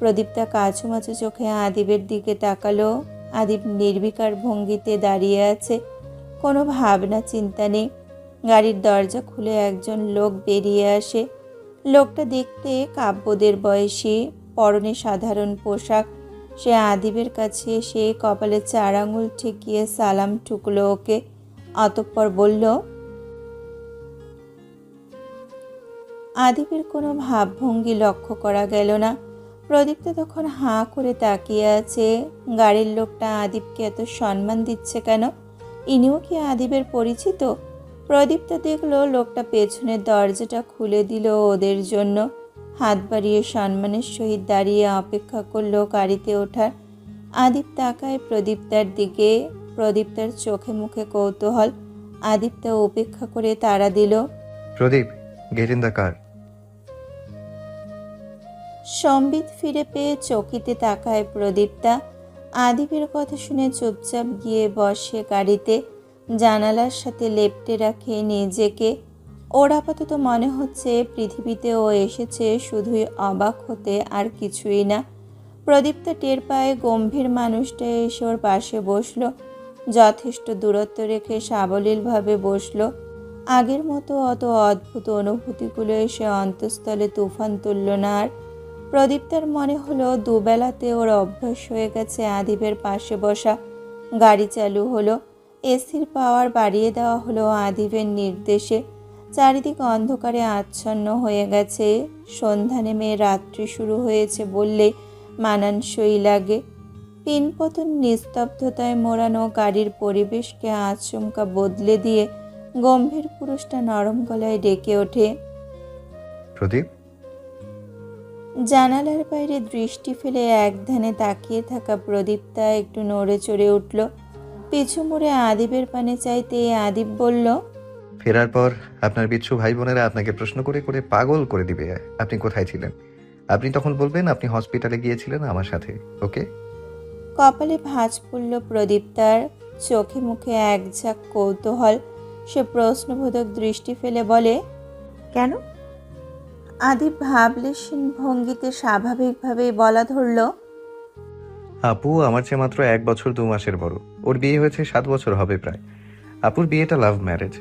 প্রদীপ্তা কাঁচুমাচু চোখে আদিবের দিকে তাকালো। আদিব নির্বিকার ভঙ্গিতে দাঁড়িয়ে আছে, কোনো ভাবনা চিন্তা নেই। গাড়ির দরজা খুলে একজন লোক বেরিয়ে আসে। লোকটা দেখতে কাব্যদের বয়সী, পরনে সাধারণ পোশাক। সে আদিবের কাছে এসে কপালে 4 আঙুল ঠেকিয়ে সালাম ঠুকলো ওকে। অতঃপর বলল, আদিবের কোনো ভাবভঙ্গি লক্ষ্য করা গেল না। প্রদীপ্তা তখন হাঁ করে তাকিয়ে আছে। গাড়ির লোকটা আদিবকে এত সম্মান দিচ্ছে কেন? ইনিও কি আদিবের পরিচিত? প্রদীপ্তা দেখলো লোকটা পেছনের দরজাটা খুলে দিল ওদের জন্য। হাত বাড়িয়ে সম্মানের সহিত দাঁড়িয়ে অপেক্ষা করলো গাড়িতে ওঠার। আদিব তাকায় প্রদীপ্তার দিকে। প্রদীপ্তার চোখে মুখে কৌতূহল। আদিপ্তা উপেক্ষা করে তাড়া দিল, প্রদীপ, গেট ইন দ্য কার। সম্বিত ফিরে পেয়ে চকিতে তাকায় প্রদীপ্তা। আদিবের কথা শুনে চুপচাপ গিয়ে বসে গাড়িতে। জানালার সাথে লেপ্টে রাখে নিজেকে। ওর আপাতত মনে হচ্ছে পৃথিবীতে ও এসেছে শুধুই অবাক হতে, আর কিছুই না। প্রদীপ্তা টের পায় গম্ভীর মানুষটা এসে ওর পাশে বসলো। যথেষ্ট দূরত্ব রেখে সাবলীলভাবে বসলো। আগের মতো অত অদ্ভুত অনুভূতিগুলো এসে অন্তঃস্থলে তুফান তুলল না আর। প্রদীপ্তার মনে হলো দুবেলাতে ওর অভ্যাস হয়ে গেছে আদিবের পাশে বসা। গাড়ি চালু হলো। এসির পাওয়ার বাড়িয়ে দেওয়া হলো আদিবের নির্দেশে। চারিদিক অন্ধকারে আচ্ছন্ন হয়ে গেছে। সন্ধ্যা নেমে রাত্রি শুরু হয়েছে বললে মানানসই লাগে। পিনপতন নিস্তব্ধতায় মোড়ানো গাড়ির পরিবেশকে আচমকা বদলে দিয়ে গম্ভীর পুরুষটা নরম গলায় ডেকে ওঠে, প্রদীপ। জানালার বাইরে দৃষ্টি ফেলে একধানে তাকিয়ে থাকা প্রদীপ্তা একটু নড়ে চড়ে উঠল। পিছু মুড়ে আদিবের পানে চাইতে আদিব বলল, ফেরার পর আপনার বিচ্ছু ভাই বোনেরা আপনাকে প্রশ্ন করে করে পাগল করে দিবে আপনি কোথায় ছিলেন। আপনি তখন বলবেন আপনি হসপিটালে গিয়েছিলেন আমার সাথে। ওকে? কপালে ভাঁজ পড়ল প্রদীপ্তার। চোখে মুখে এক ঝাঁক কৌতূহল। সে প্রশ্নবোধক দৃষ্টি ফেলে বলে, কেন? আদিব ভাবলেশীন ভঙ্গিতে স্বাভাবিকভাবেই বলা ধরল, আপু আমার চেয়ে মাত্র 1 বছর 2 মাসের বড়। ওর বিয়ে হয়েছে 7 বছর হবে প্রায়। আপুর বিয়েটা লাভ ম্যারেজ।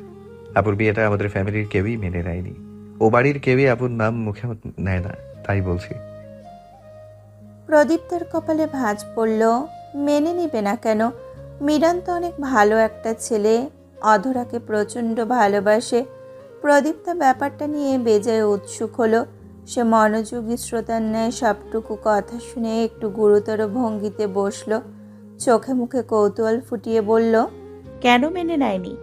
আপুর বিয়েটা আমাদের ফ্যামিলির কেউই মেনে নেয়নি। ও বাড়ির কেউই আপুর নাম মুখে নেয় না, তাই বলছি। প্রদীপ্তার কপালে ভাঁজ পড়ল। মেনে নিবে না কেন? মিরান তো অনেক ভালো একটা ছেলে, অধরাকে প্রচণ্ড ভালোবাসে। প্রদীপ্তা ব্যাপারটা নিয়ে বেজায় উৎসুক হলো। সে মনোযোগী শ্রোতার ন্যায় সবটুকু কথা শুনে একটু গুরুতর ভঙ্গিতে বসলো। চোখে মুখে কৌতূহল ফুটিয়ে বলল, কেন মেনে নেয়নি?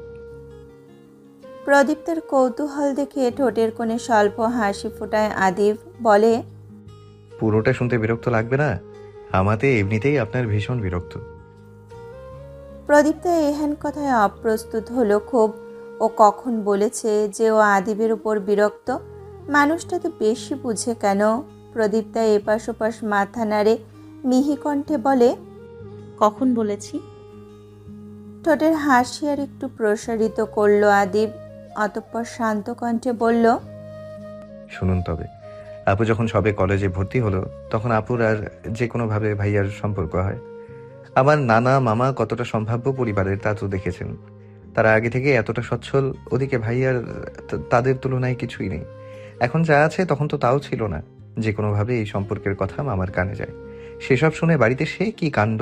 প্রদীপ্তার কৌতূহল দেখে ঠোঁটের কোণে স্বল্প হাসি ফোটায় আদিব। বলে, পুরোটা শুনতে বিরক্ত লাগবে না? আমাতে এমনিতেই আপনার ভীষণ বিরক্ত। প্রদীপ্তা এহেন কথায় অপ্রস্তুত হলো খুব। ও কখন বলেছে যে ও আদিবের উপর বিরক্ত? মানুষটা তো বেশি বুঝে কেন? প্রদীপ্তা এপাশ ওপাশ মাথা নাড়ে, মিহি কণ্ঠে বলে, কখন বলেছি? ঠোঁটের হাসি আর একটু প্রসারিত করলো আদিব। অতঃপর শান্ত কণ্ঠে বলল, শুনুন তবে, আপু যখন সবে কলেজে ভর্তি হলো তখন আপুর আর যে কোনোভাবে ভাইয়ার সম্পর্ক হয়। আমার নানা মামা কতটা সম্ভাব্য পরিবারের তা তো দেখেছেন। তারা আগে থেকে এতটা সচ্ছল, ওদিকে ভাইয়ার তাদের তুলনায় কিছুই নেই। এখন যা আছে তখন তো তাও ছিল না। যে কোনোভাবে এই সম্পর্কের কথা মামার কানে যায়। সেসব শুনে বাড়িতে সে কি কাণ্ড!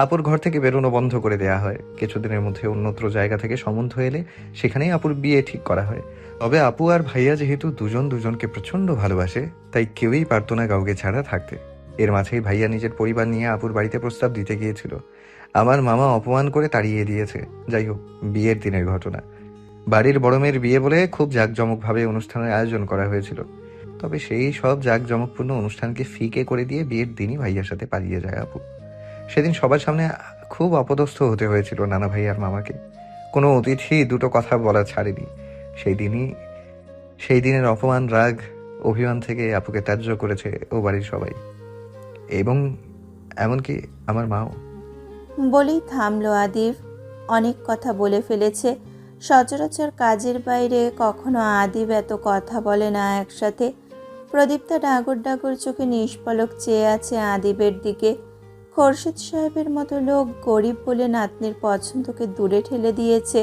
আপুর ঘর থেকে বেরোনো বন্ধ করে দেয়া হয়। কিছুদিনের মধ্যে অন্যত্র জায়গা থেকে সম্বন্ধ এলে সেখানেই আপুর বিয়ে ঠিক করা হয়। তবে আপু আর ভাইয়া যেহেতু দুজন দুজনকে প্রচণ্ড ভালোবাসে, তাই কেউই পারতো না কাউকে ছাড়া থাকতে। এর মাঝেই ভাইয়া নিজের পরিবার নিয়ে আপুর বাড়িতে প্রস্তাব দিতে গিয়েছিল। আমার মামা অপমান করে তাড়িয়ে দিয়েছে। যাই হোক, বিয়ের দিনের ঘটনা। বাড়ির বড় মেয়ের বিয়ে বলে খুব জাঁকজমকভাবে অনুষ্ঠানের আয়োজন করা হয়েছিল। তবে সেই সব জাঁকজমকপূর্ণ অনুষ্ঠানকে ফিকে করে দিয়ে বিয়ের দিনই ভাইয়ার সাথে পালিয়ে যায় আপু। সেদিন সবার সামনে খুব অপদস্থ হতে হয়েছিল নানা ভাই আর মামাকে। কোনো অতিথি দুটো কথা বলা ছাড়েনি। সেই দিনই সেই দিনের অপমান, রাগ, অভিমান থেকে আপুকে ত্যায্য করেছে ও বাড়ির সবাই, এবং এমনকি আমার মাও। বলেই থামলো আদিব। অনেক কথা বলে ফেলেছে। সচরাচর কাজের বাইরে কখনো আদিব এত কথা বলে না একসাথে। প্রদীপ্তা ডাগর ডাগর চোখে নিষ্পলক চেয়ে আছে আদিবের দিকে। খোরশেদ সাহেবের মতো লোক গরিব বলে নাতনির পছন্দকে দূরে ঠেলে দিয়েছে,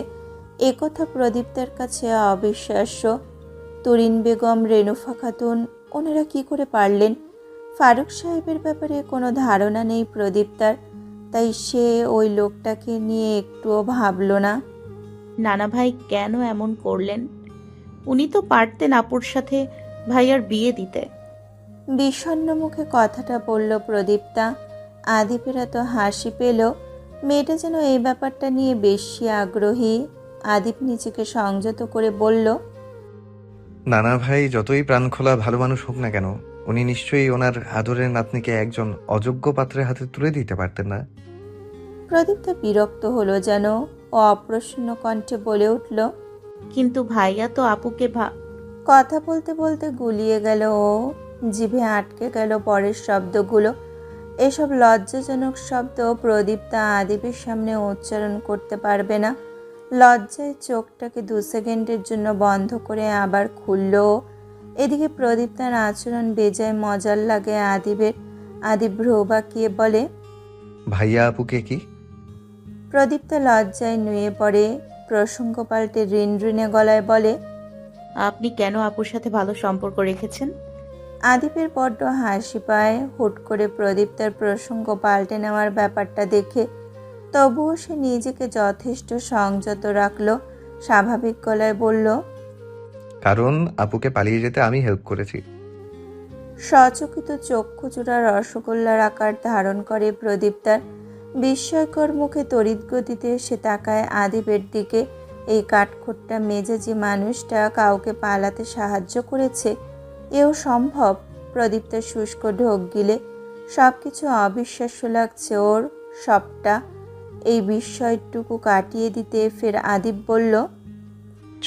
একথা প্রদীপ্তার কাছে অবিশ্বাস্য। তুরিন বেগম, রেনুফা খাতুন, ওনারা কি করে পারলেন? ফারুক সাহেবের ব্যাপারে কোনো ধারণা নেই প্রদীপ্তার, তাই সে ওই লোকটাকে নিয়ে একটুও ভাবল না। নানা ভাই কেন এমন করলেন? উনি তো পারতেন আপুর সাথে ভাইয়ার বিয়ে দিতে। বিষণ্ণ মুখে কথাটা বলল প্রদীপ্তা। আদিপের এত হাসি পেল। মেয়েটা যেন এই ব্যাপারটা নিয়ে বেশি আগ্রহী। আদিপ নিজেকে সংযত করে বলল, নানা ভাই যতই প্রাণখোলা ভালো মানুষ হোক না কেন, উনি নিশ্চয়ই ওনার আদরের নাতনিকে একজন অযোগ্য পাত্রের হাতে তুলে দিতে পারতেন না। প্রদীপ্তা বিরক্ত হলো যেন। ও অপ্রসন্ন কণ্ঠে বলে উঠল, কিন্তু ভাইয়া তো আপুকে কথা বলতে বলতে গুলিয়ে গেল ও। জিভে আটকে গেল পরের শব্দগুলো। এসব লজ্জাজনক শব্দ প্রদীপ্তা আদিপের সামনে উচ্চারণ করতে পারবে না। লজ্জায় চোখটাকে 2 সেকেন্ডের জন্য বন্ধ করে আবার খুলল ও। এদিকে প্রদীপ্তার আচরণ বেজায় মজার লাগে আদিবের। আদিব ভ্রু বাঁকিয়ে বলে, ভাইয়া আপুকে কি? প্রদীপ্তা লজ্জায় নুয়ে পড়ে। প্রসঙ্গ পাল্টে ঋণঋণে গলায় বলে, আপনি কেন আপুর সাথে ভালো সম্পর্ক রেখেছেন? আদিপের বড্ড হাসি পায় হুট করে প্রদীপ্তার প্রসঙ্গ পাল্টে নেওয়ার ব্যাপারটা দেখে। তবুও সে নিজেকে যথেষ্ট সংযত রাখল। স্বাভাবিক গলায় বলল, কারণ আপুকে পালিয়ে যেতে আমি হেল্প করেছি। সচকিত চক্ষুচূড়া রসগোল্লার আকার ধারণ করে প্রদীপ্তার। বিস্ময়কর মুখে তড়িৎ গতিতে সে তাকায় আদিবের দিকে। এই কাঠখোট্টা মেজাজি মানুষটা কাউকে পালাতে সাহায্য করেছে, এও সম্ভব? প্রদীপ্তার শুষ্ক ঢোক গিলে। সব কিছু অবিশ্বাস্য লাগছে ওর, সবটা। এই বিস্ময়টুকু কাটিয়ে দিতে ফের আদিব বলল,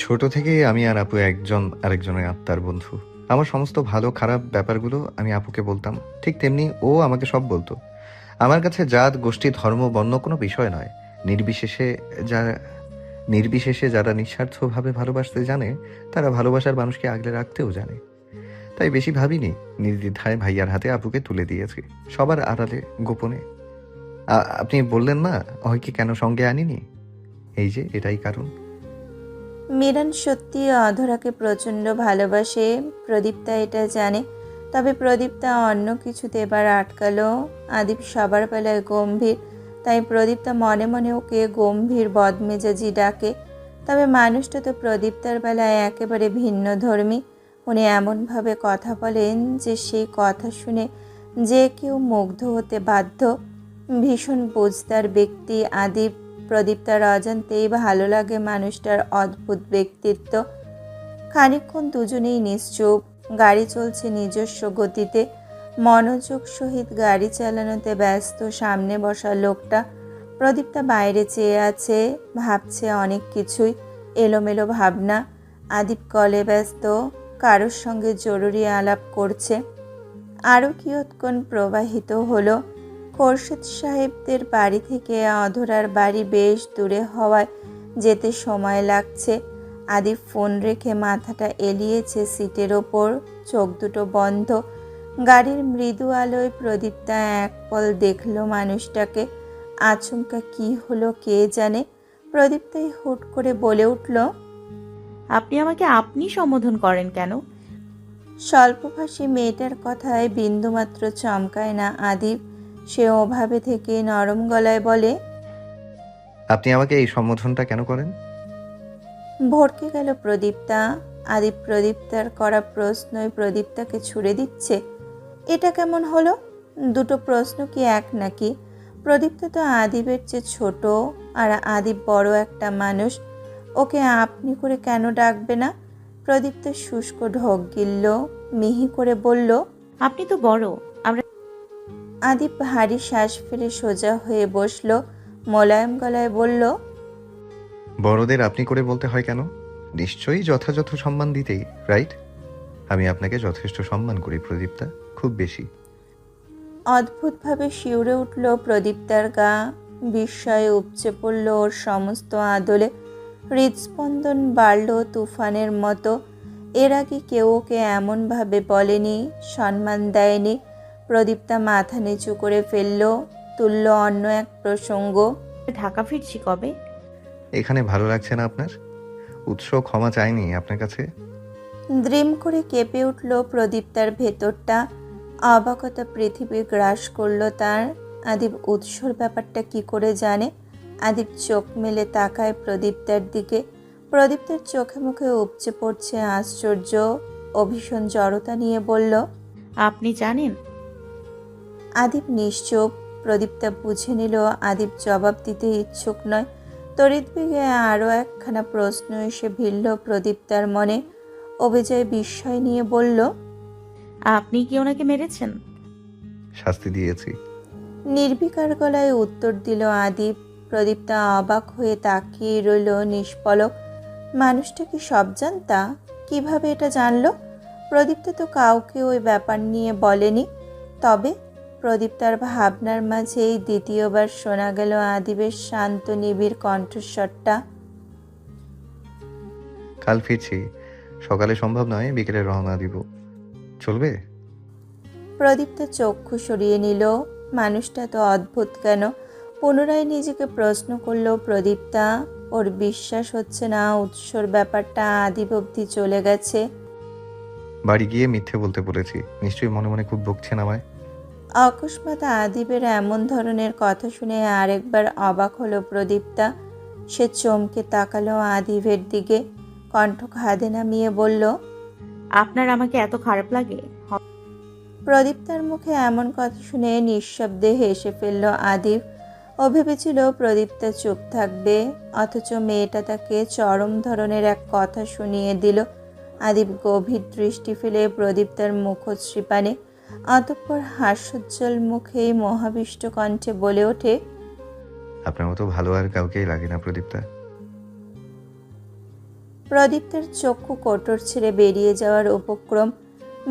ছোট থেকেই আমি আর আপু একজন আরেকজনের আত্মার বন্ধু। আমার সমস্ত ভালো খারাপ ব্যাপারগুলো আমি আপুকে বলতাম, ঠিক তেমনি ও আমাকে সব বলতো। আমার কাছে জাত, গোষ্ঠী, ধর্ম, বর্ণ কোনো বিষয় নয়। নির্বিশেষে যারা যারা নিঃস্বার্থভাবে ভালোবাসতে জানে, তারা ভালোবাসার মানুষকে আগলে রাখতেও জানে। তাই বেশি ভাবিনি, নির্দ্বিধায় ভাইয়ার হাতে আপুকে তুলে দিয়েছি, সবার আড়ালে, গোপনে। আপনি বললেন না অহৈকে কেন সঙ্গে আনিনি? এই যে এটাই কারণ। মিরান সত্যি অধরাকে প্রচণ্ড ভালোবাসে, প্রদীপ্তা এটা জানে। তবে প্রদীপ্তা অন্য কিছুতে এবার আটকালো। আদিপ সবার বেলায় গম্ভীর, তাই প্রদীপ্তা মনে মনে ওকে গম্ভীর বদমেজাজি ডাকে। তবে মানুষটা তো প্রদীপ্তার বেলায় একেবারে ভিন্ন ধর্মী। উনি এমনভাবে কথা বলেন যে সেই কথা শুনে যে কেউ মুগ্ধ হতে বাধ্য। ভীষণ বুঝদার ব্যক্তি আদিপ। প্রদীপ্তার অজান্তেই ভালো লাগে মানুষটার অদ্ভুত ব্যক্তিত্ব। খানিকক্ষণ দুজনেই নিশ্চুপ। গাড়ি চলছে নিজস্ব গতিতে। মনোযোগ সহিত গাড়ি চালানোতে ব্যস্ত সামনে বসা লোকটা। প্রদীপ্তা বাইরে চেয়ে আছে, ভাবছে অনেক কিছুই, এলোমেলো ভাবনা। আদিপ কলে ব্যস্ত, কারোর সঙ্গে জরুরি আলাপ করছে। আরও কিয়ৎক্ষণ প্রবাহিত হলো। খোরশেদ সাহেবদের বাড়ি থেকে অধরার বাড়ি বেশ দূরে হওয়ায় যেতে সময় লাগছে। আদিপ ফোন রেখে মাথাটা এলিয়েছে সিটের ওপর, চোখ দুটো বন্ধ। গাড়ির মৃদু আলোয় প্রদীপ্তা এক পল দেখল মানুষটাকে। আচমকা কি হলো কে জানে। প্রদীপ্তাই হুট করে বলে উঠল, আপনি আমাকে আপনি সম্বোধন করেন কেন? স্বল্পভাষী মেয়েটার কথায় বিন্দুমাত্র চমকায় না আদিপ। সে ওভাবে থেকে নরম গলায় বলে, আপনি আমাকে এই সম্বোধনটা কেন করেন? ভড়কে গেল প্রদীপ্তা। আদিপ প্রদীপ্তার করা প্রশ্নই প্রদীপ্তাকে ছুড়ে দিচ্ছে। এটা কেমন হলো? দুটো প্রশ্ন কি এক নাকি? প্রদীপ্তা তো আদিবের চেয়ে ছোট, আর আদিপ বড় একটা মানুষ। ওকে আপনি করে কেন ডাকবে না? প্রদীপ্তা শুষ্ক ঢোক গিলল, মিহি করে বলল, আপনি তো বড়। আমরা আদিপ ভারী শ্বাস ফেলে সোজা হয়ে বসল, মোলায়েম গলায় বলল, বড়দের আপনি করে বলতে হয় কেন? নিশ্চয়ই যথাযথ সম্মান দিতেই, রাইট? আমি আপনাকে যথেষ্ট সম্মান করি প্রদীপ্তা, খুব বেশি। অদ্ভুতভাবে শিউরে উঠল প্রদীপ্তার গা। বিস্ময়ে উপচে পড়ল ওর সমস্ত আদলে। হৃদস্পন্দন বাড়ল তুফানের মতো। এর আগে কেউ ওকে এমনভাবে বলেনি, সম্মান দেয়নি। প্রদীপ্তা মাথা নিচু করে ফেলল, তুলল অন্য এক প্রসঙ্গ। ঢাকা ফিরছি কবে? এখানে ভালো লাগছে না আপনার? উৎস ক্ষমা চাইনি আপনার কাছে। দ্রিম করে কেঁপে উঠল প্রদীপ্তার ভেতরটা। অবাকতা পৃথিবী গ্রাস করল তার। আদিব উৎসর ব্যাপারটা কি করে জানে? আদিব চোখ মেলে তাকায় প্রদীপ্তার দিকে। প্রদীপ্তার চোখে মুখে উপচে পড়ছে আশ্চর্য ও ভীষণ জড়তা নিয়ে বলল, আপনি জানেন? আদিব নিশ্চুপ। প্রদীপ্তা বুঝে নিল আদিব জবাব দিতে ইচ্ছুক নয়। তড়িৎ বেগে আরও একখানা প্রশ্ন এসে ভিড়ল প্রদীপ্তার মনে। অভিজয় বিস্ময় নিয়ে বলল, আপনি কি ওনাকে মেরেছেন? শাস্তি দিয়েছি। নির্বিকার গলায় উত্তর দিল আদিব। প্রদীপ্তা অবাক হয়ে তাকিয়ে রইল নিষ্পলক। মানুষটা কি সব জানতা? কিভাবে এটা জানলো? প্রদীপ্তা তো কাউকে ওই ব্যাপার নিয়ে বলেনি। তবে প্রদীপ্তার ভাবনার মাঝেই দ্বিতীয়বার শোনা গেল আদিবের শান্ত নিবিড় কণ্ঠস্বরটা। কাল ফিরছি, সকালে সম্ভব নয়, বিকেলে রওনা দিব। চলবে? প্রদীপ্তা চক্ষু সরিয়ে নিল। মানুষটা তো অদ্ভুত কেন? পুনরায় নিজেকে প্রশ্ন করল প্রদীপ্তা। ওর বিশ্বাস হচ্ছে না উৎসর ব্যাপারটা আদিব অবধি চলে গেছে। বাড়ি গিয়ে মিথ্যে বলতে বলেছি, নিশ্চয়ই মনে মনে খুব বকছেন আমায়। অকস্মাৎ আদিবের এমন ধরনের কথা শুনে আরেকবার অবাক হলো প্রদীপ্তা। সে চমকে তাকালো আদিবের দিকে, কণ্ঠ খাদে নামিয়ে বলল, আপনার আমাকে এত খারাপ লাগে? প্রদীপ্তার মুখে এমন কথা শুনে নিঃশব্দে হেসে ফেলল আদিব। ও ভেবেছিল প্রদীপ্তা চুপ থাকবে, অথচ মেয়েটা তাকে চরম ধরনের এক কথা শুনিয়ে দিল। আদিব গভীর দৃষ্টি ফেলে প্রদীপ্তার মুখশ্রী পানে, অতঃপর হাস্যোজ্জ্বল মুখেই মহাবিষ্ট কণ্ঠে বলে ওঠে, আপনার মতো ভালো আর কাউকেই লাগে না প্রদীপ্তা। প্রদীপ্তার চক্ষু কোটর ছেড়ে বেরিয়ে যাওয়ার উপক্রম।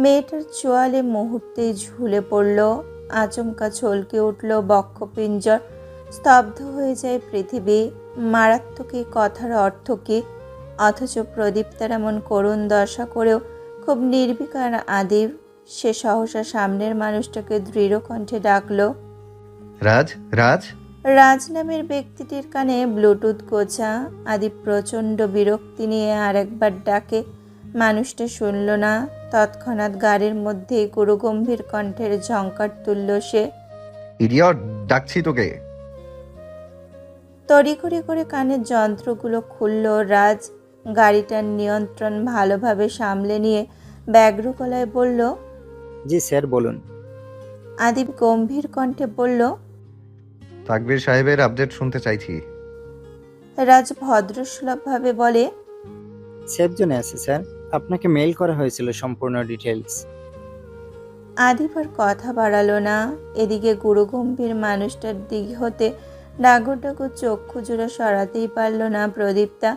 মেয়েটার চোয়ালে মুহূর্তেই ঝুলে পড়ল। আচমকা ছলকে উঠল বক্ষপিঞ্জর। স্তব্ধ হয়ে যায় পৃথিবী। মারাত্মক এই কথার অর্থ কী? অথচ প্রদীপ্তার এমন করুণ দশা করেও খুব নির্বিকার আদিব। সে সহসা সামনের মানুষটাকে দৃঢ় কণ্ঠে ডাকল। রাজ, রাজ। রাজ নামের ব্যক্তিটির কানে ব্লুটুথ গোছা। আদিব প্রচণ্ড বিরক্তি নিয়ে আরেকবার ডাকে। মানুষটা শুনল না। তৎক্ষণাৎ গাড়ির মধ্যেই গুরুগম্ভীর কণ্ঠের ঝঙ্কার তুলল সে, ইডিয়ট, ডাকছি তোকে। তড়িঘড়ি করে কানের যন্ত্রগুলো খুলল রাজ। গাড়িটার নিয়ন্ত্রণ ভালোভাবে সামলে নিয়ে ব্যগ্র গলায় বলল, জি স্যার, বলুন। আদিব গম্ভীর কণ্ঠে বলল, তাকবীর সাহেবের আপডেট শুনতে চাইছি। রাজ ভদ্রসুলভভাবে বলে, সেফ জোনে আছে স্যার, আপনাকে মেইল করা হয়েছিল সম্পূর্ণ ডিটেলস। আদিব আর কথা বাড়ালো না। এদিকে গুরুগম্ভীর মানুষটার দিক হতে ডাগর ডাগর চক্ষু জোড়া সরাতেই পারল না প্রদীপ্তা।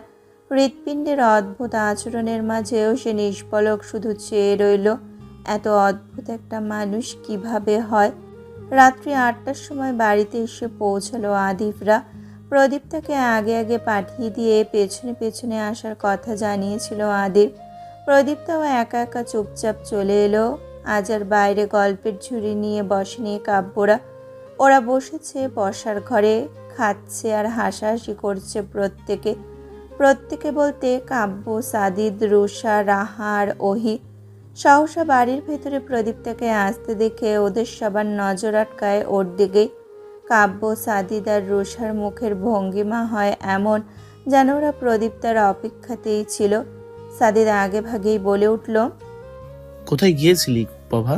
হৃৎপিণ্ডের অদ্ভুত আচরণের মাঝেও সে নিষ্পলক শুধু চেয়ে রইল। এত অদ্ভুত একটা মানুষ কিভাবে হয়? রাত্রি 8টার সময় বাড়িতে এসে পৌঁছালো আদিবরা। প্রদীপ্তাকে আগে আগে পাঠিয়ে দিয়ে পেছনে পেছনে আসার কথা জানিয়েছিল আদিব। প্রদীপ্তাও একা একা চুপচাপ চলে এলো। আজ আর বাইরে গল্পের ঝুড়ি নিয়ে বসেনি কাব্যরা। ওরা বসেছে বসার ঘরে, খাচ্ছে আর হাসাহাসি করছে প্রত্যেকে। প্রত্যেকে বলতে কাব্য, সাদিদ, রুষা, রাহা আর ওহি। সহসা বাড়ির ভেতরে প্রদীপ্তাকে আসতে দেখে ওদের সবার নজর আটকায় ওর দিকে। কাব্য, সাদিদ আর রুষার মুখের ভঙ্গিমা হয় এমন যেন ওরা প্রদীপ্তার অপেক্ষাতেই ছিল। সাদিদ আগে ভাগেই বলে উঠল, কোথায় গিয়েছিলি প্রভা?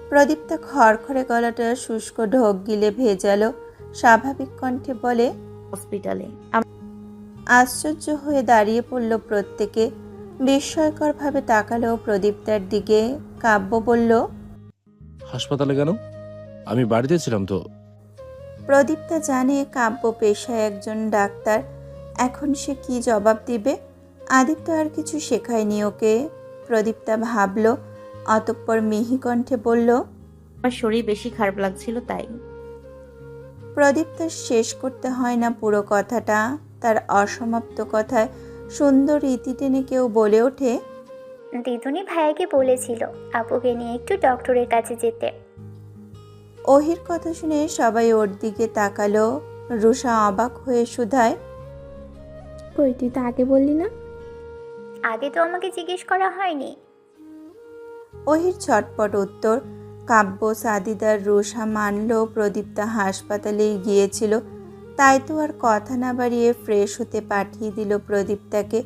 প্রদীপ্তা খড়খড়ে গলাটা শুষ্ক ঢোক গিলে ভেজালো। স্বাভাবিক কণ্ঠে বলে, হসপিটালে। আশ্চর্য হয়ে দাঁড়িয়ে পড়ল প্রত্যেকে। বিস্ময়করভাবে তাকালো প্রদীপ্তার দিকে। কাব্য বলল, হাসপাতালে কেন? আমি বাড়িতে ছিলাম তো। প্রদীপ্তা জানে কাব্য পেশায় একজন ডাক্তার। এখন সে কি জবাব দিবে? আদিব তো আর কিছু শেখায়নি ওকে। প্রদীপ্তা ভাবল, অতঃপর মিহি কণ্ঠে বলল, আমার শরীর বেশি খারাপ লাগছিল তাই। প্রদীপ্তার শেষ করতে হয় না পুরো কথাটা। তার অসমাপ্ত কথায় সুন্দর ইতি টেনে কেউ বলে ওঠে, দিদুনি ভাইয়াকে বলেছিল আপুকে নিয়ে একটু ডক্টরের কাছে যেতে। ওহির কথা শুনে সবাই ওর দিকে তাকালো। রুষা অবাক হয়ে শুধায়, কই তুই তো আগে বললি না? আগে তো আমাকে জিজ্ঞেস করা হয়নি। ওহির ছটপট উত্তর। কাব্য, সাদিদার রুষা মানল প্রদীপ্তা হাসপাতালেই গিয়েছিল, তাই তো আর কথা না বাড়িয়ে ফ্রেশ হতে পাঠিয়ে দিল প্রদীপ্তাকে।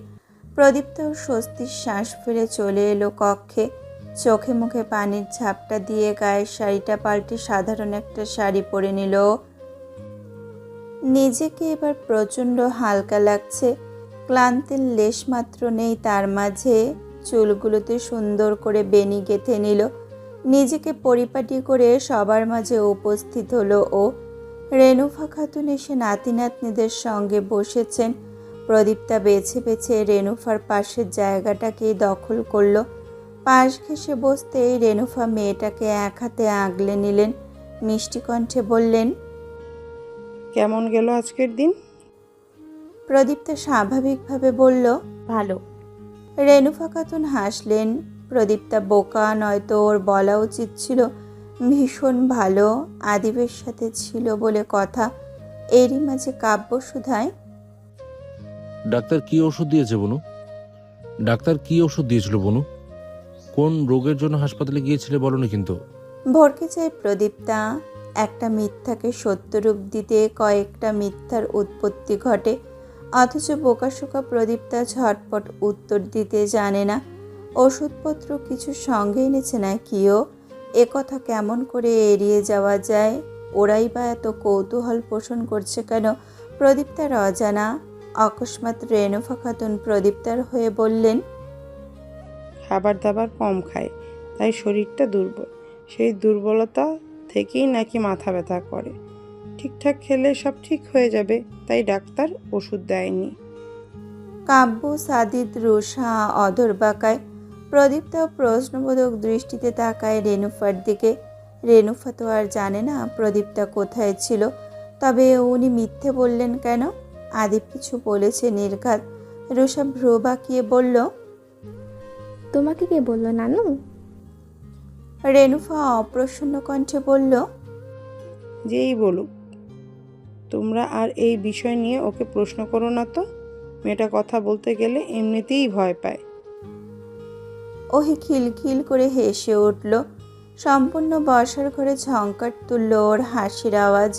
প্রদীপ্তাও স্বস্তির শ্বাস ফেলে চলে এলো কক্ষে। চোখে মুখে পানির ঝাপটা দিয়ে গায়ের শাড়িটা পাল্টে সাধারণ একটা শাড়ি পরে নিল ও। নিজেকে এবার প্রচণ্ড হালকা লাগছে, ক্লান্তির লেশমাত্র নেই তার মাঝে। চুলগুলোতে সুন্দর করে বেনি গেঁথে নিল, নিজেকে পরিপাটি করে সবার মাঝে উপস্থিত হলো ও। রেনুফা খাতুন এসে নাতি নাতনিদের সঙ্গে বসেছেন। প্রদীপ্তা বেছে বেছে রেনুফার পাশের জায়গাটাকেই দখল করলো। পাশ ঘেঁষে বসতেই রেনুফা মেয়েটাকে এক হাতে আগলে নিলেন, মিষ্টি কণ্ঠে বললেন, কেমন গেল আজকের দিন? প্রদীপ্তা স্বাভাবিকভাবে বলল, ভালো। রেনুফা খাতুন হাসলেন। প্রদীপ্তা বোকা, নয়তো ওর বলা উচিত ছিল ভীষণ ভালো, আদিবের সাথে ছিল বলে কথা। এরই মাঝে কাব্য শুধায়, ডাক্তার কি ওষুধ দিয়েছে বনু? ডাক্তার কি ওষুধ দিয়েছিল বনু? কোন রোগের জন্য হাসপাতালে গিয়েছিলে বলো না কিন্তু। ভরকে চায় প্রদীপ্তা। একটা মিথ্যাকে সত্যরূপ দিতে কয়েকটা মিথ্যার উৎপত্তি ঘটে, অথচ বোকাশোকা প্রদীপ্তা ঝটপট উত্তর দিতে জানে না। ওষুধপত্র কিছু সঙ্গে এনেছে না কিও, কথা কেমন করে এড়িয়ে যাওয়া যায়? ওরাই বা এত কৌতূহল পোষণ করছে কেন প্রদীপ্তার অজানা। অকস্মাৎ রেনুফা খাতুন প্রদীপ্তার হয়ে বললেন, খাবার দাবার কম খায়, তাই শরীরটা দুর্বল। সেই দুর্বলতা থেকেই নাকি মাথা ব্যথা করে। ঠিকঠাক খেলে সব ঠিক হয়ে যাবে, তাই ডাক্তার ওষুধ দেয়নি। কাব্য, সাদিদ, রুষা অধর বাঁকায়। প্রদীপ্তা প্রশ্নবোধক দৃষ্টিতে তাকায় রেনুফার দিকে। রেনুফা তো আর জানে না প্রদীপ্তা কোথায় ছিল, তবে উনি মিথ্যে বললেন কেন? আদিব কিছু বলেছে নির্ঘাত। রুষা ভ্রু বাঁকিয়ে বলল, তোমাকে কে বললো নানু? রেনুফা অপ্রসন্ন কণ্ঠে বলল, যেই বলুক, তোমরা আর এই বিষয় নিয়ে ওকে প্রশ্ন করো না তো। মেয়েটা কথা বলতে গেলে এমনিতেই ভয় পায়। ওহি খিলখিল করে হেসে উঠল। সম্পূর্ণ বসার ঘরে ঝংকার তুলল ওর হাসির আওয়াজ।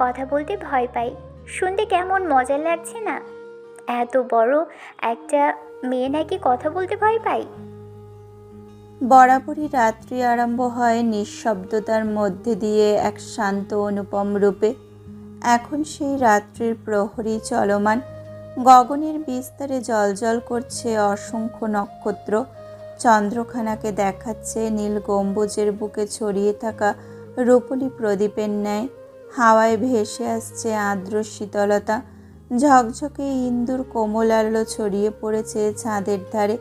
কথা বলতে ভয় পাই, শুনতে কেমন মজা লাগছে না? এত বড় একটা মেয়ে নাকি কথা বলতে ভয় পাই? বরাবরই রাত্রি আরম্ভ হয় নিঃশব্দতার মধ্যে দিয়ে এক শান্ত অনুপম রূপে। এখন সেই রাত্রির প্রহরী চলমান। গগনের বিস্তারে জ্বলজ্বল করছে অসংখ্য নক্ষত্র। চন্দ্রখানাকে দেখাচ্ছে নীল গম্বুজের বুকে ছড়িয়ে থাকা রূপলি প্রদীপের ন্যায়। হাওয়ায় ভেসে আসছে আর্দ্র শীতলতা। ঝকঝকে ইন্দুর কোমল আলো ছড়িয়ে পড়েছে চাঁদের ধারে।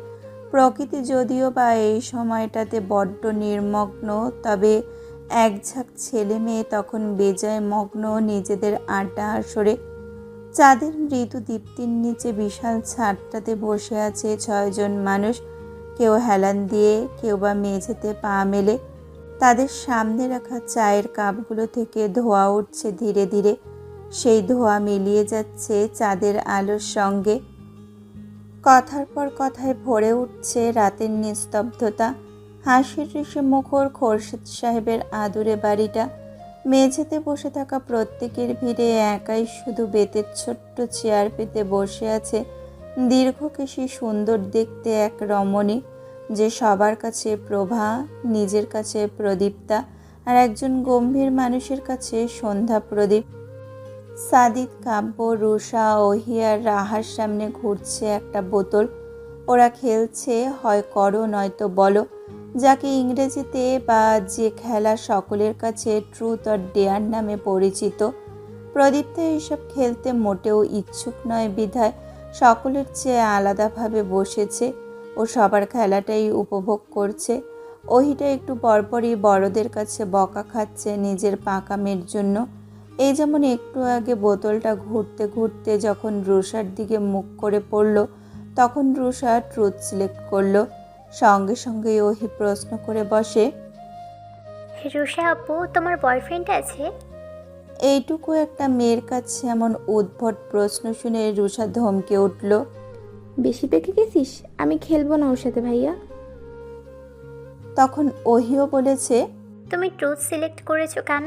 প্রকৃতি যদিও বা এই সময়টাতে বড্ড নির্মগ্ন, তবে একঝাঁক ছেলে মেয়ে তখন বেজায় মগ্ন নিজেদের আড্ডা আসরে। চাঁদের মৃদু দীপ্তির নিচে বিশাল ছাদটাতে বসে আছে 6 জন মানুষ। কেউ হেলান দিয়ে, কেউ বা মেঝেতে পা মেলে। তাদের সামনে রাখা চায়ের কাপগুলো থেকে ধোঁয়া উঠছে ধীরে ধীরে। সেই ধোঁয়া মিলিয়ে যাচ্ছে চাঁদের আলোর সঙ্গে। কথার পর কথায় ভরে উঠছে রাতের নিস্তব্ধতা। হাসির রেশে মুখর খোরশেদ সাহেবের আদুরে বাড়িটা। মেঝেতে বসে থাকা প্রত্যেকের ভিড়ে একাই শুধু বেতের ছোট্ট চেয়ার পেতে বসে আছে দীর্ঘকেশী সুন্দর দেখতে এক রমণী, যে সবার কাছে প্রভা, নিজের কাছে প্রদীপ্তা, আর একজন গম্ভীর মানুষের কাছে সন্ধ্যা প্রদীপ। সাদিদ, কাব্য, রুষা, ওহি আর রাহার সামনে ঘুরছে একটা বোতল। ওরা খেলছে হয় করো নয়তো বলো, যাকে ইংরেজিতে বা যে খেলা সকলের কাছে ট্রুথ অর ডেয়ার নামে পরিচিত। প্রদীপ্তা এইসব খেলতে মোটেও ইচ্ছুক নয় বিধায় সকলের চেয়ে আলাদাভাবে বসেছে ও সবার খেলাটাই উপভোগ করছে। ওহিটা একটু পরপরই বড়দের কাছে বকা খাচ্ছে নিজের পাকামের জন্য। এই যেমন একটু আগে বোতলটা ঘুরতে ঘুরতে যখন রুষার দিকে মুখ করে পড়ল, তখন রুষা ট্রুথ সিলেক্ট করলো। সঙ্গে সঙ্গে ওহি প্রশ্ন করে বসে, রুষা আপু, তোমার বয়ফ্রেন্ড আছে? এইটুকু একটা মেয়ের কাছে এমন উদ্ভট প্রশ্ন শুনে রুষা ধমকে উঠল। বেশি পেকে গেছিস? আমি খেলবো না ওর সাথে ভাইয়া। তখন ওহিও বলেছে, তুমি ট্রুথ সিলেক্ট করেছো কেন?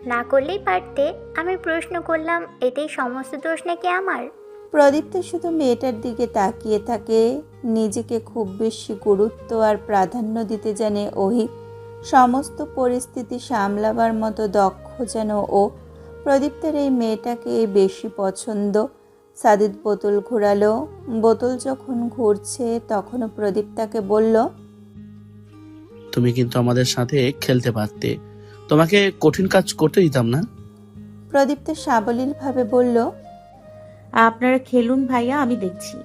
না করলেই পারতে। আমি প্রশ্ন করলাম, এতেই সমস্ত দোষ নাকি আমার? প্রদীপ্ত শুধু মেয়েটার দিকে তাকিয়ে থাকে। নিজেকে খুব বেশি গুরুত্ব আর প্রাধান্য দিতে জানে ওহি। সমস্ত পরিস্থিতি সামলাবার মতো দক্ষ যেন ও। প্রদীপ্তের এই মেয়েটাকে বেশি পছন্দ। সাদিদ বোতল ঘোরালো। বোতল যখন ঘুরছে তখনও প্রদীপ তাকে বলল, তুমি কিন্তু আমাদের সাথে খেলতে পারতে, তোমাকে কঠিন কাজ করতে দিতাম না। প্রদীপ্ত সাবলীলভাবে বলল, আপনারা খেলুন ভাইয়া, আমি দেখছি।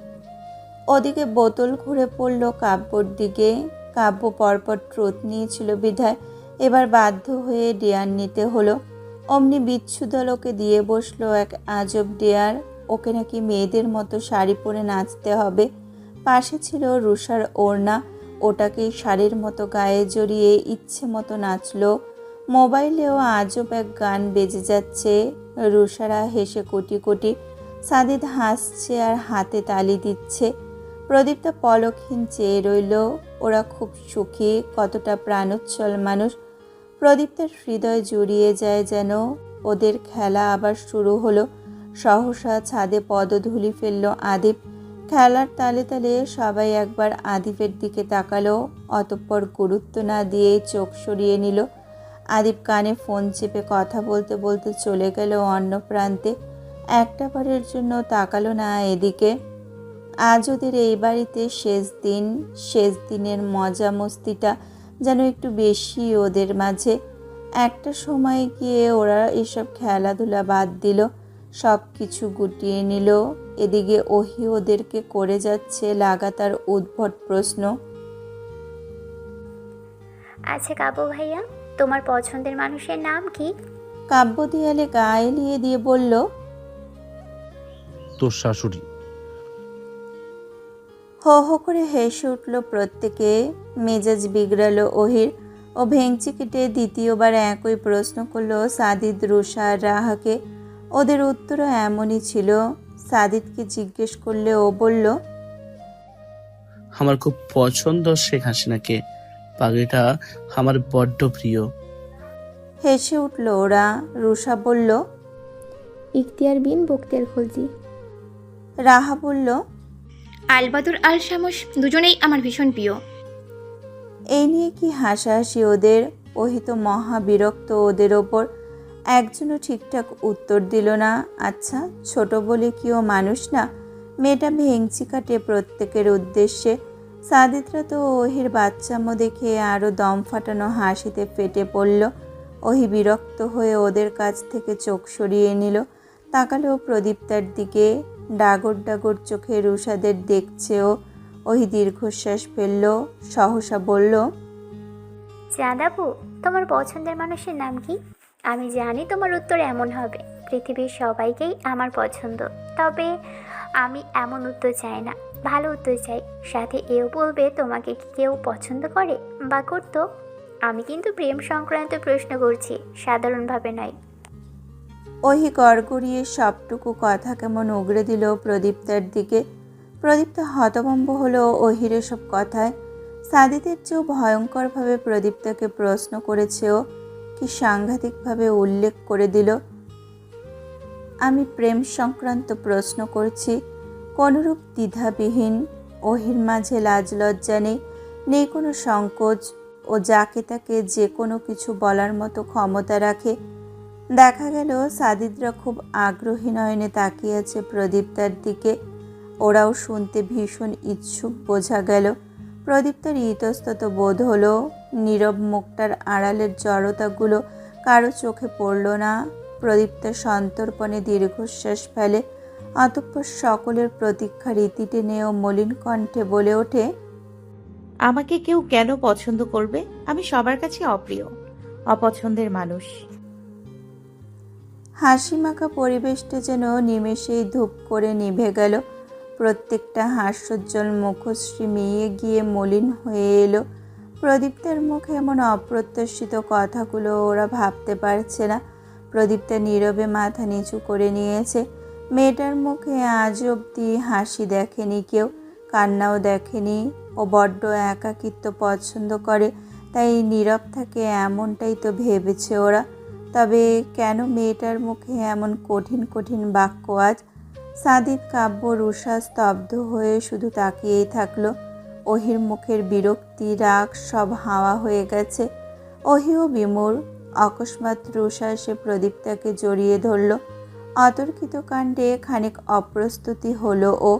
ওদিকে বোতল ঘুরে পড়ল কাব্যর দিকে। কাব্য পরপর ট্রুথ নিয়েছিল বিধায় এবার বাধ্য হয়ে ডেয়ার নিতে হলো। অমনি বিচ্ছুদল ওকে দিয়ে বসলো এক আজব ডেয়ার। ওকে নাকি মেয়েদের মতো শাড়ি পরে নাচতে হবে। পাশে ছিল রুষার ওড়না, ওটাকেই শাড়ির মতো গায়ে জড়িয়ে ইচ্ছে মতো নাচলো। মোবাইলেও আজব এক গান বেজে যাচ্ছে। রুষারা হেসে কোটি কোটি। সাদিদ হাসছে আর হাতে তালি দিচ্ছে। প্রদীপ্ত পলকহীন চেয়ে রইল। ওরা খুব সুখী, কতটা প্রাণোচ্ছল মানুষ। প্রদীপ্তের হৃদয় জুড়িয়ে যায় যেন। ওদের খেলা আবার শুরু হলো। সহসা ছাদে পদধূলি ফেলল আদিপ। খেলার তালে তালে সবাই একবার আদিপের দিকে তাকালো, অতঃপর গুরুত্ব না দিয়ে চোখ সরিয়ে নিল। আদিপ কানে ফোন চেপে কথা বলতে বলতে চলে গেল অন্য প্রান্তে। একটা বারের জন্য তাকালো না এদিকে। আজ ওদের এই বাড়িতে শেষ দিন। শেষ দিনের মজা মস্তিটা যেন একটু বেশি ওদের মাঝে। একটা সময় গিয়ে ওরা এসব খেলাধুলা বাদ দিল, সব কিছু গুটিয়ে নিল। এদিকে ওহি ওদেরকে করে যাচ্ছে লাগাতার উদ্ভট প্রশ্ন। আচ্ছা কাবু ভাইয়া, তোমার পছন্দের মানুষের নাম কি? কাব্য দেয়ালে গা এলিয়ে দিয়ে বলল, তোর শাশুড়ি। হো হো করে হেসে উঠল প্রত্যেকে। মেজাজ বিগড়ালো ওহির। ও ভেঙচি কেটে দ্বিতীয়বার একই প্রশ্ন করলো সাদিদ, রুষা আর রাহাকে। ওদের উত্তরও এমনই ছিল। সাদিদকে জিজ্ঞেস করলে ও বলল, আমার খুব পছন্দ শেখ হাসিনাকে, পাগড়িটা আমার বড্ড প্রিয়। হেসে উঠল ওরা। রুষা বলল, ইখতিয়ার বিন বখতিয়ার খলজি। রাহা বলল, আলবাদুর আল শামস, দুজনেই আমার ভীষণ প্রিয়। এই নিয়ে কি হাসাহাসি ওদের। ওহি তো মহা বিরক্ত ওদের ওপর। একজনও ঠিকঠাক উত্তর দিল না। আচ্ছা, ছোট বলে কি ও মানুষ না? মেয়েটা ভেঙচি কাটে প্রত্যেকের উদ্দেশ্যে। সাদিদরা তো ওহির বাচ্চামো দেখে আরও দম ফাটানো হাসিতে ফেটে পড়ল। ওহি বিরক্ত হয়ে ওদের কাছ থেকে চোখ সরিয়ে নিল। তাকালো প্রদীপ্তার দিকে। ডাগর ডাগর চোখে রুষাদের দেখছেও। ওহি দীর্ঘশ্বাস ফেলল। সহসা বলল, চাঁদাবু, তোমার পছন্দের মানুষের নাম কি? আমি জানি তোমার উত্তর এমন হবে, পৃথিবীর সবাইকেই আমার পছন্দ। তবে আমি এমন উত্তর চাই না, ভালো উত্তর চাই। সাথে এও বলবে তোমাকে কি কেউ পছন্দ করে বা করতো। আমি কিন্তু প্রেম সংক্রান্ত প্রশ্ন করছি, সাধারণভাবে নয়। ওহি গড়গড়িয়ে সবটুকু কথা কেমন উগড়ে দিল প্রদীপ্তার দিকে। প্রদীপ্ত হতভম্ব হলো ওহির সব কথায়। সাদিদের চেয়েও ভয়ঙ্করভাবে প্রদীপ্তাকে প্রশ্ন করেছেও। কি সাংঘাতিকভাবে উল্লেখ করে দিল, আমি প্রেম সংক্রান্ত প্রশ্ন করছি। কোনরূপ দ্বিধাবিহীন। ওহির মাঝে লাজ লজ্জা নেই, নেই কোনো সংকোচ। ও যাকে তাকে যে কোনো কিছু বলার মতো ক্ষমতা রাখে। দেখা গেল সাদিদরা খুব আগ্রহী নয়নে তাকিয়ে আছে প্রদীপ্তার দিকে। ওরাও শুনতে ভীষণ ইচ্ছুক বোঝা গেল। প্রদীপ্তার ইতস্তত বোধ হলো। নীরব মুখটার আড়ালের জড়তাগুলো কারো চোখে পড়ল না। প্রদীপ্তা সন্তর্পণে দীর্ঘশ্বাস ফেলে। অতঃপর সকলের প্রতীক্ষার ইতি টেনে ও মলিন কণ্ঠে বলে ওঠে, আমাকে কেউ কেন পছন্দ করবে? আমি সবার কাছে অপ্রিয়, অপছন্দের মানুষ। হাসিমাখা পরিবেশটা যেন নিমেষেই ধূপ করে নিভে গেল। প্রত্যেকটা হাস্যোজ্জ্বল মুখশ্রী মিয়ে গিয়ে মলিন হয়ে এলো। প্রদীপ্তার মুখে এমন অপ্রত্যাশিত কথাগুলো ওরা ভাবতে পারছে না। প্রদীপ্তা নীরবে মাথা নিচু করে নিয়েছে। মেয়েটার মুখে আজ অবধি হাসি দেখেনি কেউ, কান্নাও দেখেনি। ও বড্ড একাকিত্ব পছন্দ করে, তাই নীরব থাকে এমনটাই তো ভেবেছে ওরা। তবে কেন মেয়েটার মুখে এমন কঠিন কঠিন বাক্য আজ? সাদিক, কাব্য, রুষা স্তব্ধ হয়ে শুধু তাকিয়েই থাকলো। ওহির মুখের বিরক্তি, রাগ সব হাওয়া হয়ে গেছে। ওহিও বিমূঢ়। অকস্মাৎ রুষা এসে প্রদীপ্তাকে জড়িয়ে ধরল। অতর্কিত কাণ্ডে খানিক অপ্রস্তুতি হলো ও।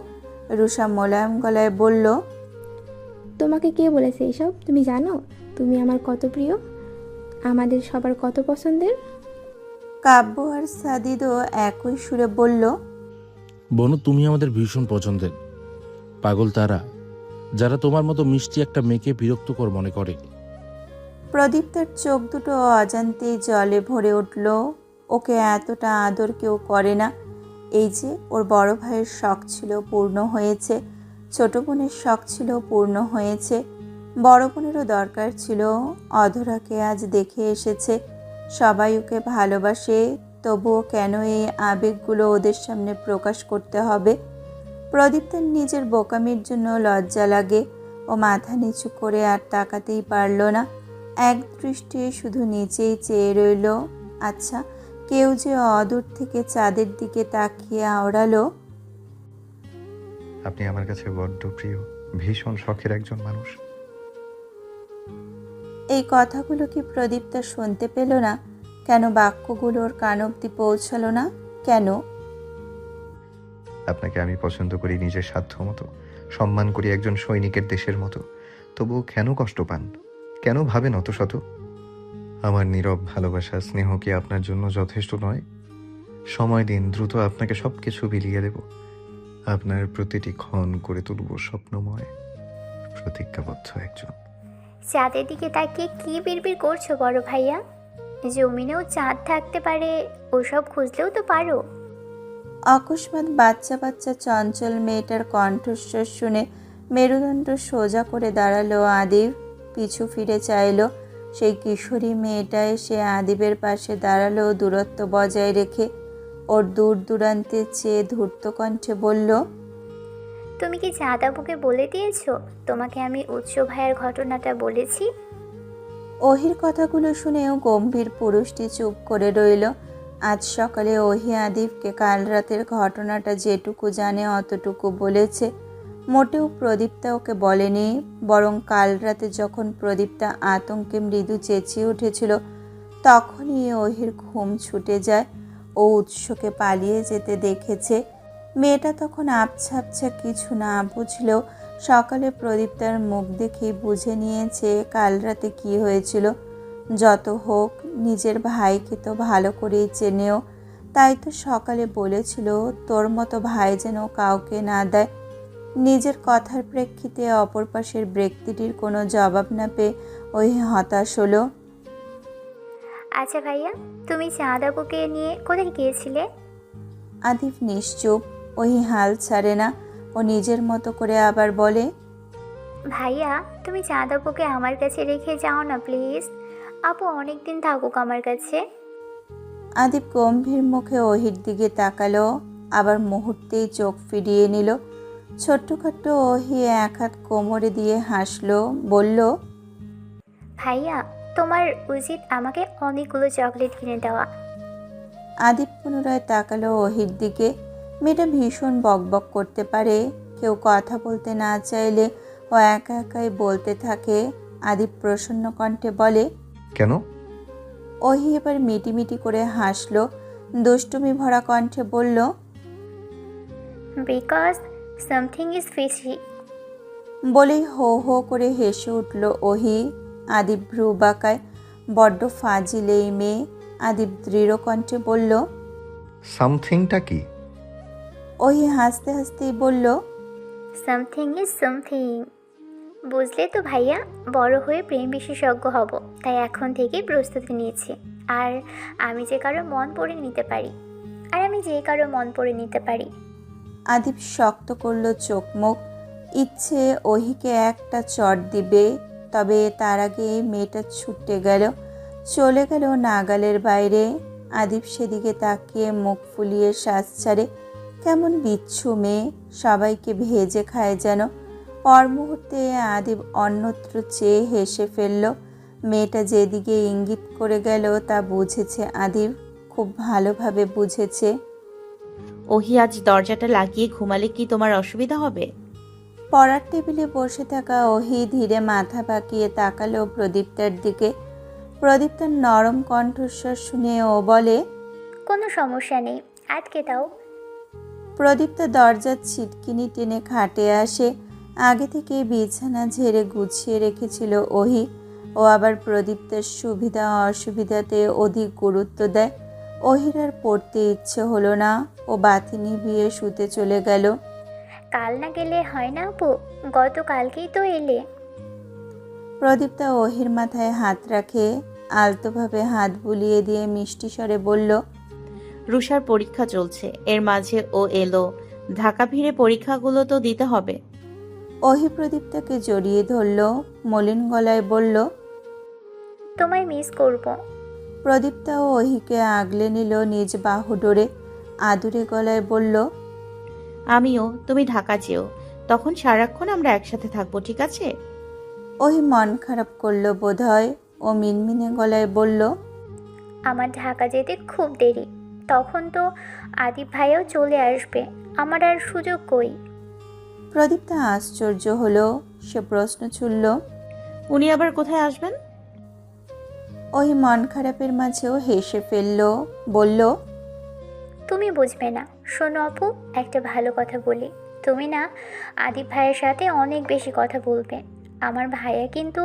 রুষা মোলায়েম গলায় বলল, তোমাকে কে বলেছে এসব? তুমি জানো তুমি আমার কত প্রিয়, আমাদের সবার কত পছন্দের? কাব্য আর সাদিদও একই সুরে বলল, বনু, তুমি আমাদের ভীষণ পছন্দের। পাগল তারা যারা তোমার মতো মিষ্টি একটা মেয়েকে বিরক্তকর মনে করে। প্রদীপ্তার চোখ দুটো অজান্তেই জলে ভরে উঠল। ওকে এতটা আদর কেউ করে না। এই যে ওর বড় ভাইয়ের শখ ছিল পূর্ণ হয়েছে, ছোট বোনের শখ ছিল পূর্ণ হয়েছে, বড় বোনেরও দরকার ছিল। অধরাকে আজ দেখে এসেছে, সবাই ওকে ভালোবাসে, তবুও কেন এই আবেগগুলো ওদের সামনে প্রকাশ করতে হবে? প্রদীপ্তার নিজের বোকামির জন্য লজ্জা লাগে। ও মাথা নিচু করে আর তাকাতেই পারল না। এক দৃষ্টি শুধু নিচেই চেয়ে রইল। আচ্ছা, কেউ যে অদূর থেকে চাঁদের দিকে তাকিয়ে আওড়ালো, আপনি আমার কাছে বড্ড প্রিয়, ভীষণ শখের একজন মানুষ। এই কথাগুলো কি প্রদীপ্তা শুনতে পেল না? কেন বাক্যগুলোর কান অব্দি পৌঁছালো না? কেন? আপনাকে আমি পছন্দ করি নিজের সাধ্য মতো, সম্মান করি একজন সৈনিকের দেশের মতো, তবুও কেন কষ্ট পান? কেন ভাবেন অত শত? আমার নীরব ভালোবাসা, স্নেহ কি আপনার জন্য যথেষ্ট নয়? সময় দিন, দ্রুত আপনাকে সবকিছু বিলিয়ে দেব। আপনার প্রতিটি ক্ষণ করে তুলব স্বপ্নময়। প্রতিজ্ঞাবদ্ধ একজন। চাঁদের দিকে তাকিয়ে কি বিড়বিড় করছো বড় ভাইয়া? জমিনেও চাঁদ থাকতে পারে, ওসব খুঁজলেও তো পারো। অকস্মাৎ বাচ্চা বাচ্চা চঞ্চল মেয়েটার কণ্ঠস্বর শুনে মেরুদণ্ড সোজা করে দাঁড়ালো আদিব। পিছু ফিরে চাইলো। সেই কিশোরী মেয়েটা এসে আদিবের পাশে দাঁড়ালো দূরত্ব বজায় রেখে। ওর দূর দূরান্তে চেয়ে ধূর্ত কণ্ঠে বলল, তুমি কি চাঁদ আবুকে বলে দিয়েছো তোমাকে আমি উৎস ভাইয়ের ঘটনাটা বলেছি? ওহির কথাগুলো শুনেও গম্ভীর পুরুষটি চুপ করে রইল। আজ সকালে ওহি আদিবকে কাল রাতের ঘটনাটা যেটুকু জানে অতটুকু বলেছে। মোটেও প্রদীপ্তা ওকে বলেনি, বরং কাল রাতে যখন প্রদীপ্তা আতঙ্কে মৃদু চেঁচিয়ে উঠেছিল তখনই ওহির ঘুম ছুটে যায়। ও উৎসকে পালিয়ে যেতে দেখেছে। মেয়েটা তখন আবছা আবছা কিছু না বুঝলেও সকালে প্রদীপ্তার মুখ দেখেই বুঝে নিয়েছে কাল রাতে কি হয়েছিল। যত হোক, নিজের ভাইকে তো ভালো করেই চেনেও, তাই তো সকালে বলেছিল তোর মতো ভাই যেন কাউকে না দেয়। নিজের কথার প্রেক্ষিতে অপর পাশের ব্যক্তিটির কোনো জবাব না পেয়ে ওই হতাশ হলো। আচ্ছা ভাইয়া, তুমি চাঁদ আবুকে নিয়ে কোথায় গিয়েছিলে? আদিব নিশ্চুপ। ওই হাল ছাড়ে না। ও নিজের মতো করে আবার বলে, ভাইয়া, তুমি চাঁদ আবুকে আমার কাছে রেখে যাও না প্লিজ। আপু অনেক দিন থাকুক আমার কাছে। আদিব গম্ভীর মুখে ওহির দিকে তাকালো, আবার মুহূর্তেই চোখ ফিরিয়ে নিল। ছোট্টখাট্ট ওহি এক হাত কোমরে দিয়ে হাসলো, বলল, ভাইয়া, তোমার উচিত আমাকে অনেকগুলো চকলেট কিনে দেওয়া। আদিব পুনরায় তাকালো ওহির দিকে। মেয়েটা ভীষণ বকবক করতে পারে। কেউ কথা বলতে না চাইলে ও একা একাই বলতে থাকে। আদিব প্রসন্ন কণ্ঠে বলে, কেন? ওহি এবার মিটিমিটি করে হাসলো, দুষ্টুমি ভরা কণ্ঠে বলল, বিকজ সামথিং ইজ ফিশি। বলেই হো হো করে হেসে উঠল ওহি। আদিব ভ্রু বাঁকায়, বড্ড ফাজিল এই মেয়ে। আদিব দৃঢ় কণ্ঠে বলল, সামথিংটা কি? ওহি হাসতে হাসতেই বলল, সামথিং ইজ সামথিং। বুঝলে তো ভাইয়া, বড় হয়ে প্রেম বিশেষজ্ঞ হব, তাই এখন থেকেই প্রস্তুতি নিয়েছি। আর আমি যে কারো মন পড়ে নিতে পারি। আদিব শক্ত করল চোখ মুখ, ইচ্ছে ওহিকে একটা চট দিবে, তবে তার আগে মেয়েটা ছুটে গেল, চলে গেল নাগালের বাইরে। আদিব সেদিকে তাকিয়ে মুখ ফুলিয়ে শ্বাস ছাড়ে। কেমন বিচ্ছু মেয়ে, সবাইকে ভেজে খায় যেন। পর মুহূর্তে আদিব অন্যত্র চেয়ে হেসে ফেলল। মেয়েটা যেদিকে ইঙ্গিত করে গেল তা বুঝেছে আদিব, খুব ভালোভাবে বুঝেছে। ওহি, আজ দরজাটা লাগিয়ে ঘুমালে কি তোমার অসুবিধা হবে? পড়ার টেবিলে বসে থাকা ওহি ধীরে মাথা বাঁকিয়ে তাকালো প্রদীপ্তার দিকে। প্রদীপ্তার নরম কণ্ঠস্বর শুনে ও বলে, কোনো সমস্যা নেই, আটকে দাও। প্রদীপ্তা দরজার ছিটকিনি টেনে খাটে আসে। আগে থেকে বিছানা ঝেড়ে গুছিয়ে রেখেছিল ওহি। ও আবার প্রদীপ্তার সুবিধা অসুবিধাতে অধিক গুরুত্ব দেয়। ওহির আর পড়তে ইচ্ছে হলো না, ও বাতি নিভিয়ে শুতে চলে গেল। কাল না গেলে হয় না আপু? গতকালকেই তো এলে। প্রদীপ্তা ওহির মাথায় হাত রাখে, আলতোভাবে হাত বুলিয়ে দিয়ে মিষ্টি স্বরে বলল, রুষার পরীক্ষা চলছে, এর মাঝে ও এলো। ঢাকা ভিড়ে পরীক্ষাগুলো তো দিতে হবে। ওহি প্রদীপ্তাকে জড়িয়ে ধরল, মলিন গলায় বলল, তোমায় মিস করব। প্রদীপ্তাও ওহিকে আগলে নিল নিজ বাহু ডোরে, আদুরে গলায় বলল, আমিও। তুমি ঢাকা যেও, তখন সারাক্ষণ আমরা একসাথে থাকবো, ঠিক আছে? ওহি মন খারাপ করলো বোধহয়। ও মিনমিনে গলায় বলল, আমার ঢাকা যেতে খুব দেরি, তখন তো আদিব ভাইয়াও চলে আসবে, আমার আর সুযোগ কই। প্রদীপ্তা আশ্চর্য হলো, সে প্রশ্ন ছুড়ল, উনি আবার কোথায় আসবেন? ওহি মন খারাপের মাঝেও হেসে ফেলল, বলল, তুমি বুঝবে না। শোনো আপু, একটা ভালো কথা বলি। তুমি না আদিব ভাইয়ের সাথে অনেক বেশি কথা বলবে। আমার ভাইয়া কিন্তু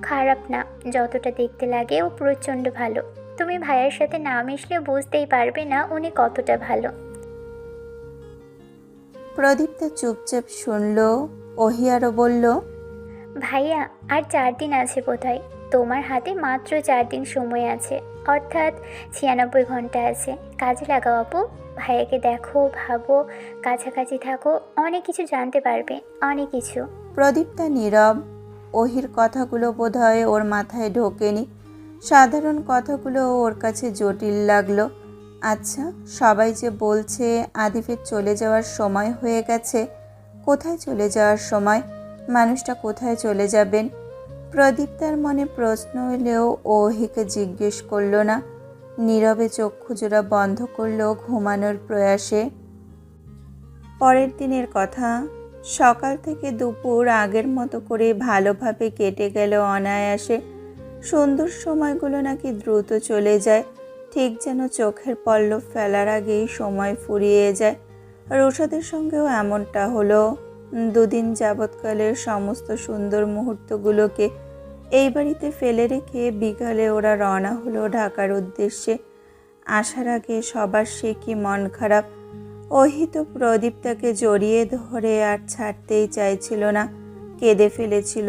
খারাপ না, যতটা দেখতে লাগে ও প্রচণ্ড ভালো। তুমি ভাইয়ের সাথে না মিশলে বুঝতেই পারবে না উনি কতটা ভালো। প্রদীপ্তা চুপচাপ শুনল। ওহি আরও বলল, ভাইয়া আর 4 দিন আছে বোধহয়। তোমার হাতে মাত্র 4 দিন সময় আছে, অর্থাৎ 96 ঘন্টা আছে। কাজে লাগাও আপু, ভাইয়াকে দেখো, ভাবো, কাছাকাছি থাকো, অনেক কিছু জানতে পারবে, অনেক কিছু। প্রদীপ্তা নীরব। ওহির কথাগুলো বোধহয় ওর মাথায় ঢোকেনি। সাধারণ কথাগুলো ওর কাছে জটিল লাগলো। আচ্ছা, সবাই যে বলছে আদিফের চলে যাওয়ার সময় হয়ে গেছে, কোথায় চলে যাওয়ার সময়? মানুষটা কোথায় চলে যাবেন? প্রদীপ্তার মনে প্রশ্ন এলেও ওহিকে জিজ্ঞেস করলো না। নীরবে চক্ষুজোড়া বন্ধ করলো ঘুমানোর প্রয়াসে। পরের দিনের কথা। সকাল থেকে দুপুর আগের মতো করে ভালোভাবে কেটে গেল অনায়াসে। সুন্দর সময়গুলো নাকি দ্রুত চলে যায়, ঠিক যেন চোখের পল্লব ফেলার আগেই সময় ফুরিয়ে যায়। রুষাদের সঙ্গেও এমনটা হলো। 2 দিন যাবৎকালের সমস্ত সুন্দর মুহূর্তগুলোকে এই বাড়িতে ফেলে রেখে বিকালে ওরা রওনা হলো ঢাকার উদ্দেশ্যে। আসার আগে সবার সে কি মন খারাপ। ওহি তো প্রদীপ্তাকে জড়িয়ে ধরে আর ছাড়তেই চাইছিল না, কেঁদে ফেলেছিল।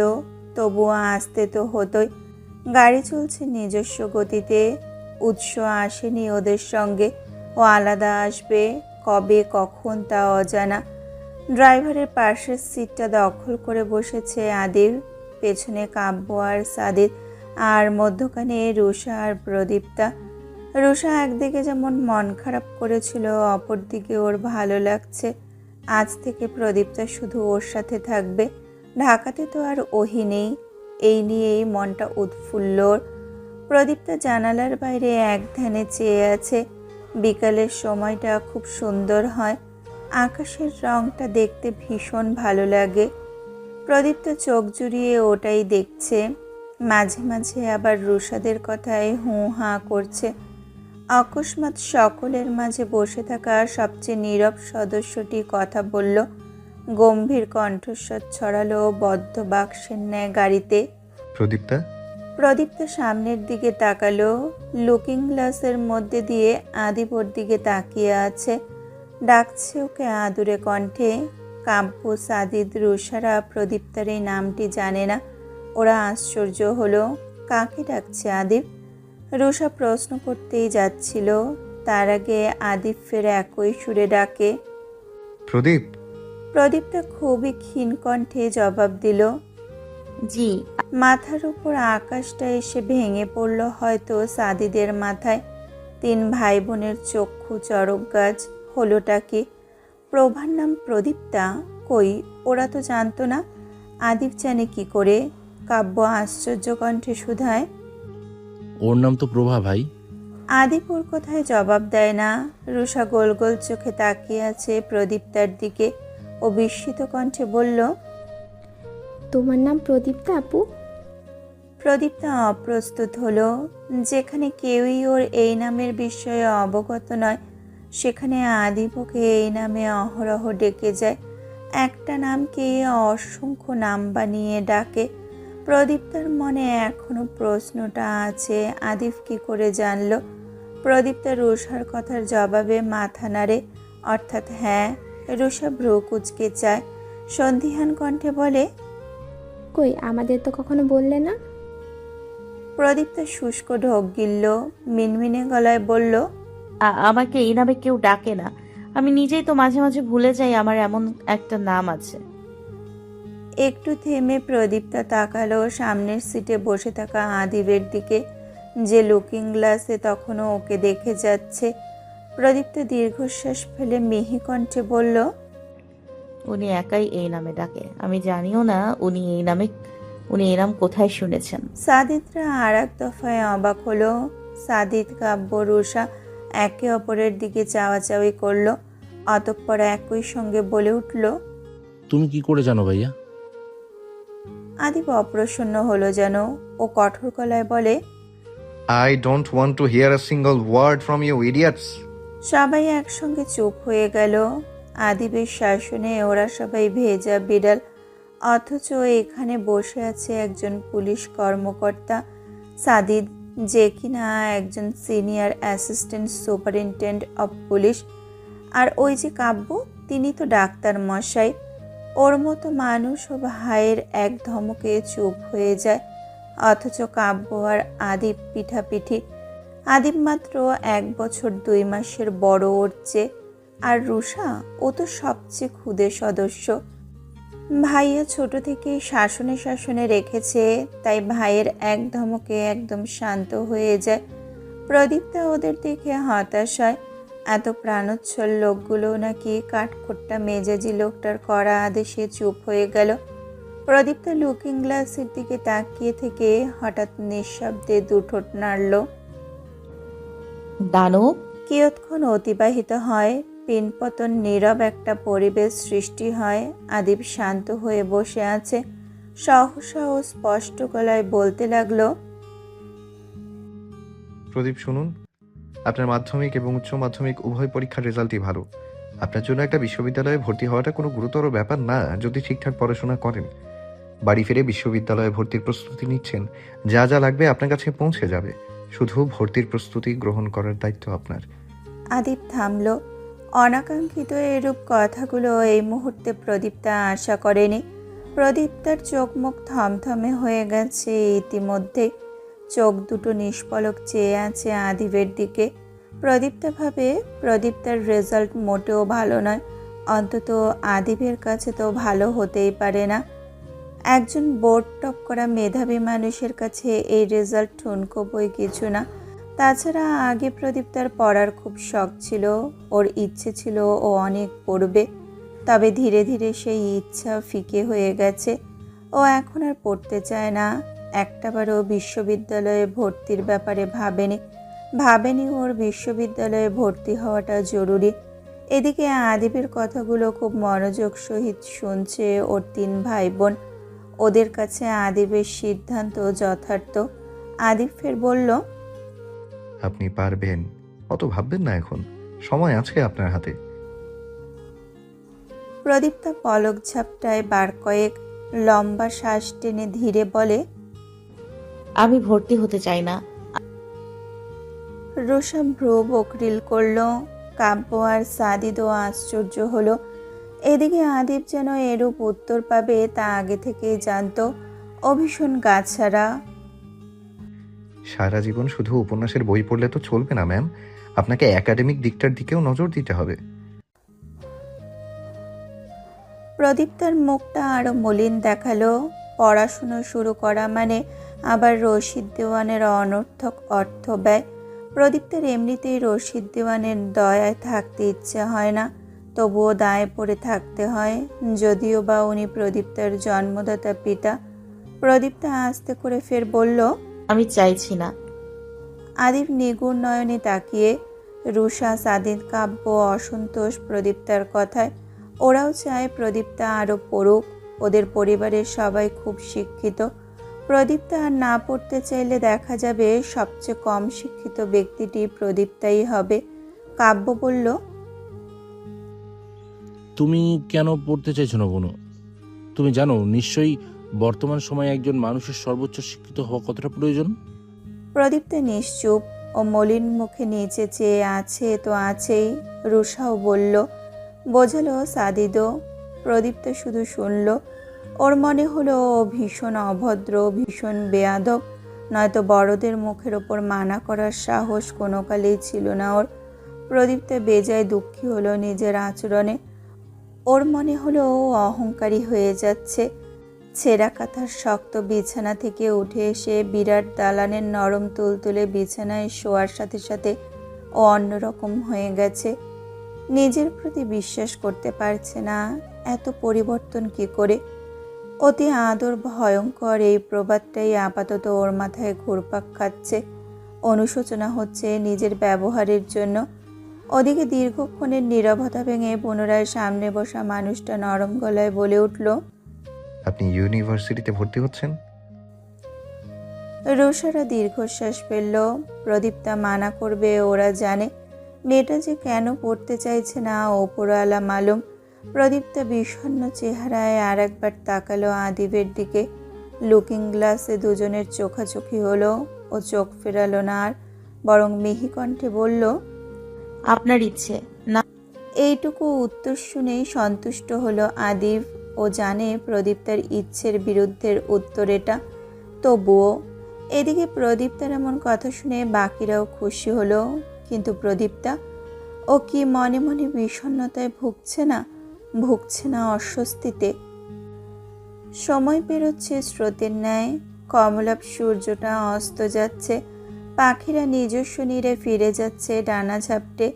তবুও আসতে তো হতোই। গাড়ি চলছে নিজস্ব গতিতে। উৎস আসেনি ওদের সঙ্গে, ও আলাদা আসবে, কবে কখন তা অজানা। ড্রাইভারের পাশের সিটটা দখল করে বসেছে আদিল, পেছনে কাব্য আর সাদিদ, আর মধ্যখানে রুষা আর প্রদীপ্তা। রুষা একদিকে যেমন মন খারাপ করেছিল, অপরদিকে ওর ভালো লাগছে। আজ থেকে প্রদীপ্তা শুধু ওর সাথে থাকবে। ঢাকাতে তো আর ওহি নেই, এই নিয়েই মনটা উৎফুল্ল ওর। প্রদীপ্তা জানালার বাইরে এক ধ্যানে চেয়ে আছে। বিকালের সময়টা খুব সুন্দর হয়, আকাশের রংটা দেখতে ভীষণ ভালো লাগে। প্রদীপ্তা চোখ জুড়িয়ে ওটাই দেখছে, মাঝে মাঝে আবার রুষাদের কথায় হুঁ হাঁ করছে। অকস্মাৎ সকলের মাঝে বসে থাকা সবচেয়ে নীরব সদস্যটি কথা বলল, গম্ভীর কণ্ঠস্বর ছড়ালো বদ্ধ বাক্সের ন্যায় গাড়িতে। প্রদীপ্তা। প্রদীপ্তা সামনের দিকে তাকালো। লুকিং গ্লাসের মধ্যে দিয়ে আদিপ ওর দিকে তাকিয়ে আছে, ডাকছে ওকে আদুরে কণ্ঠে। কাব্য, সাদিদ, রুষারা প্রদীপ্তার এই নামটি জানে না। ওরা আশ্চর্য হলো, কাকে ডাকছে আদিপ? রুষা প্রশ্ন করতেই যাচ্ছিল, তার আগে আদিপ ফের একই সুরে ডাকে, প্রদীপ, প্রদীপটা খুবই ক্ষীণ কণ্ঠে জবাব দিল। জি। মাথার উপর আকাশটা এসে ভেঙে পড়ল হয়তো সাদিদের মাথায়। 3 ভাই বোনের চক্ষু চড়ক গাছ। হলোটা কি? প্রভার নাম প্রদীপ্তা? কই, ওরা তো জানতো না। আদিপ জানে কি করে? কাব্য আশ্চর্য কণ্ঠে শুধায়। ওর নাম তো প্রভা ভাই। আদিপ ওর কথায় জবাব দেয় না। রুষা গোল গোল চোখে তাকিয়ে আছে প্রদীপ্তার দিকে। ও বিস্মিত কণ্ঠে বলল, তোমার নাম প্রদীপ্তা আপু? প্রদীপ্তা অপ্রস্তুত হলো। যেখানে কেউই ওর এই নামের বিষয়ে অবগত নয়, সেখানে আদিপ ওকে এই নামে অহরহ ডেকে যায়। একটা নামকে অসংখ্য নাম বানিয়ে ডাকে। প্রদীপ্তার মনে এখনো প্রশ্নটা আছে, আদিপ কি করে জানলো? প্রদীপ্তা রুষার কথার জবাবে মাথা নাড়ে, অর্থাৎ হ্যাঁ। রুষা ভ্রু কুঁচকে চায়, সন্দিহান কণ্ঠে বলে, কই, আমাদের তো কখনো বললে না। প্রদীপ্তা শুষ্ক ঢোক গিলল, মিনমিনে গলায় বলল, আমাকে এই নামে কেউ ডাকে না। আমি নিজেই তো মাঝে মাঝে ভুলে যাই আমার এমন একটা নাম আছে। একটু থেমে প্রদীপ্তা তাকালো সামনের সিটে বসে থাকা আদিবের দিকে, যে লুকিং গ্লাসে তখনও ওকে দেখে যাচ্ছে। প্রদীপ্তা দীর্ঘশ্বাস ফেলে মিহি কণ্ঠে বলল, উনি একাই এই নামে ডাকে। আমি জানিও না উনি এই নাম কোথায় শুনেছেন। সাদিদরা আর এক দফায় অবাক হলো। সাদিদ, কাব্য, রুষা একে অপরের দিকে চাওয়াচাওয়ি করলো। অতঃপর একই সঙ্গে বলে উঠল, তুমি কি করে জানো ভাইয়া? আদিব অপ্রসন্ন হলো যেন। ও কঠোর গলায় বলে, I don't want to hear a single word from you idiots. সবাই একসঙ্গে চুপ হয়ে গেল। আদিবের শাসনে ওরা সবাই ভেজা বিড়াল, অথচ এখানে বসে আছে একজন পুলিশ কর্মকর্তা, সাদিদ, যে কিনা একজন senior assistant superintendent of police. আর ওই যে কাব্য, তিনি তো ডাক্তার মশাই। ওর মতো মানুষ ও ভাইয়ের এক ধমকে চুপ হয়ে যায়, অথচ কাব্য আর আদিব পিঠাপিঠি। আদিব মাত্র 1 বছর 2 মাসের বড় ওর চেয়ে, আর রুষা, ও তো সবচেয়ে ক্ষুদে সদস্য। ভাইয়া ছোট থেকেই শাসনে শাসনে রেখেছে, তাই ভাইয়ের এক ধমকে একদম শান্ত হয়ে যায়। প্রদীপ্তা ওদের দেখে হতাশ হয়। এত প্রাণোচ্ছল লোকগুলো নাকি কাঠখোট্টা মেজাজি লোকটার কড়া আদেশে চুপ হয়ে গেল। প্রদীপ্তা লুকিং গ্লাসের দিকে তাকিয়ে থেকে হঠাৎ নিঃশব্দে দুঠোঁট নাড়ল। দানব। কিয়ৎক্ষণ অতিবাহিত হয়, পিনপতন নীরব একটা পরিবেশ সৃষ্টি হয়। আদিব শান্ত হয়ে বসে আছে। সহসা ও স্পষ্ট গলায় বলতে লাগলো, প্রদীপ শুনুন, আপনার মাধ্যমিক এবং উচ্চ মাধ্যমিক উভয় পরীক্ষার রেজাল্টই ভালো। আপনার জন্য একটা বিশ্ববিদ্যালয়ে ভর্তি হওয়াটা কোনো গুরুতর ব্যাপার না যদি ঠিকঠাক পড়াশোনা করেন। বাড়ি ফিরে বিশ্ববিদ্যালয়ে ভর্তির প্রস্তুতি নিচ্ছেন, যা যা লাগবে আপনার কাছে পৌঁছে যাবে। শুধু ভর্তির প্রস্তুতি গ্রহণ করার দায়িত্ব আপনার। আদিব থামল। অনাকাঙ্ক্ষিত এরূপ কথাগুলো এই মুহূর্তে প্রদীপ্তা আশা করেনি। প্রদীপ্তার চোখ মুখ থমথমে হয়ে গেছে ইতিমধ্যে। চোখ দুটো নিষ্পলক চেয়ে আছে আদিবের দিকে। প্রদীপ্তা ভাবে প্রদীপ্তার রেজাল্ট মোটেও ভালো নয়, অন্তত আদিবের কাছে তো ভালো হতেই পারে না। একজন বোর্ড টপ করা মেধাবী মানুষের কাছে এই রেজাল্ট ঠুনকো বই কিছু না। তাছাড়া আগে প্রদীপ্তার পড়ার খুব শখ ছিল, ওর ইচ্ছে ছিল ও অনেক পড়বে। তবে ধীরে ধীরে সেই ইচ্ছা ফিকে হয়ে গেছে। ও এখন আর পড়তে চায় না। একটাবারও বিশ্ববিদ্যালয়ে ভর্তির ব্যাপারে ভাবেনি ওর বিশ্ববিদ্যালয়ে ভর্তি হওয়াটা জরুরি। এদিকে আদিবের কথাগুলো খুব মনোযোগ সহিত শুনছে ওর 3 ভাই বোন। ওদের কাছে আদিবের সিদ্ধান্ত যথার্থ। আদিব ফের বলল, আপনি পারবেন, অত ভাববেন না, এখন সময় আছে আপনার হাতে। প্রদীপ্তা পলক ঝাপটায় বার কয়েক, লম্বা শ্বাস টেনে ধীরে বলে, আমি ভর্তি হতে চাই না। রুষা ভ্রু বকরিল করল। কাব্য আর সাদিদও আশ্চর্য হলো। এদিকে আদিব যেন এরূপ উত্তর পাবে তা আগে থেকেই জানতো। ও ভীষণ গাছাড়া। সারা জীবন শুধু উপন্যাসের বই পড়লে তো চলবে না ম্যাম, আপনাকে একাডেমিক দিকটার দিকেও নজর দিতে হবে। প্রদীপ্তার মুখটা আরো মলিন দেখালো। পড়াশুনো শুরু করা মানে আবার রশিদ দেওয়ানের অনর্থক অর্থ ব্যয়। প্রদীপ্তের এমনিতেই রশিদ দেওয়ানের দয়ায় থাকতে ইচ্ছে হয় না, তবুও দায়ে পড়ে থাকতে হয়, যদিও বা উনি প্রদীপ্তার জন্মদাতা পিতা। প্রদীপ্তা আস্তে করে ফের বলল, আমি চাইছি না। আদিব নিগুড় নয়নে তাকিয়ে। রুষা, সাদিদ, কাব্য অসন্তোষ প্রদীপ্তার কথায়। ওরাও চায় প্রদীপ্তা আরও পড়ুক। ওদের পরিবারের সবাই খুব শিক্ষিত। প্রদীপ্তা আর না পড়তে চাইলে দেখা যাবে সবচেয়ে কম শিক্ষিত ব্যক্তিটি প্রদীপ্তাই হবে। কাব্য বলল, তুমি কেন পড়তে চাইছো না বনু? তুমি জানো নিশ্চয়ই বর্তমান সময়ে একজন মানুষের সর্বোচ্চ শিক্ষিত হওয়া কতটা প্রয়োজন। প্রদীপ্তা নিশ্চুপ ও মলিন মুখে নিচে চেয়ে আছে তো আছেই। রুষাও বলল, বোঝালো সাদিদও। প্রদীপ্তা শুধু শুনল। ওর মনে হলো ও ভীষণ অভদ্র, ভীষণ বেয়াদব, নয়তো বড়দের মুখের ওপর মানা করার সাহস কোনো কালেই ছিল না ওর। প্রদীপ্তা বেজায় দুঃখী হলো নিজের আচরণে। ওর মনে হলো ও অহংকারী হয়ে যাচ্ছে। ছেঁড়া কাঁথার শক্ত বিছানা থেকে উঠে এসে বিরাট দালানের নরম তুলতুলে বিছানায় শোয়ার সাথে সাথে ও অন্যরকম হয়ে গেছে। নিজের প্রতি বিশ্বাস করতে পারছে না, এত পরিবর্তন কি করে। অতি আদর ভয়ঙ্কর এই প্রবাদটাই আপাতত ওর মাথায় ঘুরপাক খাচ্ছে। অনুশোচনা হচ্ছে নিজের ব্যবহারের জন্য। ওদিকে দীর্ঘক্ষণের নীরবতা ভেঙে পুনরায় সামনে বসা মানুষটা নরম গলায় বলে উঠল, আপনি ইউনিভার্সিটিতে ভর্তি হচ্ছেন? রুষারা দীর্ঘশ্বাস ফেলল। প্রদীপ্তা মানা করবে ওরা জানে, মেয়েটা যে কেন পড়তে চাইছে না ওপরওয়ালা মালুম। প্রদীপ্তা বিষণ্ণ চেহারায় আর একবার তাকালো আদিবের দিকে। লুকিং গ্লাসে দুজনের চোখাচোখি হলো। ও চোখ ফেরালো না আর, বরং মিহি কণ্ঠে বলল, আপনার ইচ্ছে না। এইটুকু উত্তর শুনেই সন্তুষ্ট হলো আদিব। ও জানে প্রদীপ্তার ইচ্ছের বিরুদ্ধের উত্তর এটা, তবুও। এদিকে প্রদীপ্তার এমন কথা শুনে বাকিরাও খুশি হলো। কিন্তু প্রদীপ্তা, ও কি মনে মনে বিষণ্ণতায় ভুগছে না অস্বস্তিতে। সময় পেরোচ্ছে স্রোতের ন্যায়। কমলাপ সূর্যটা অস্ত যাচ্ছে। পাখিরা নিজস্ব নীড়ে ফিরে যাচ্ছে ডানা ঝাপটে।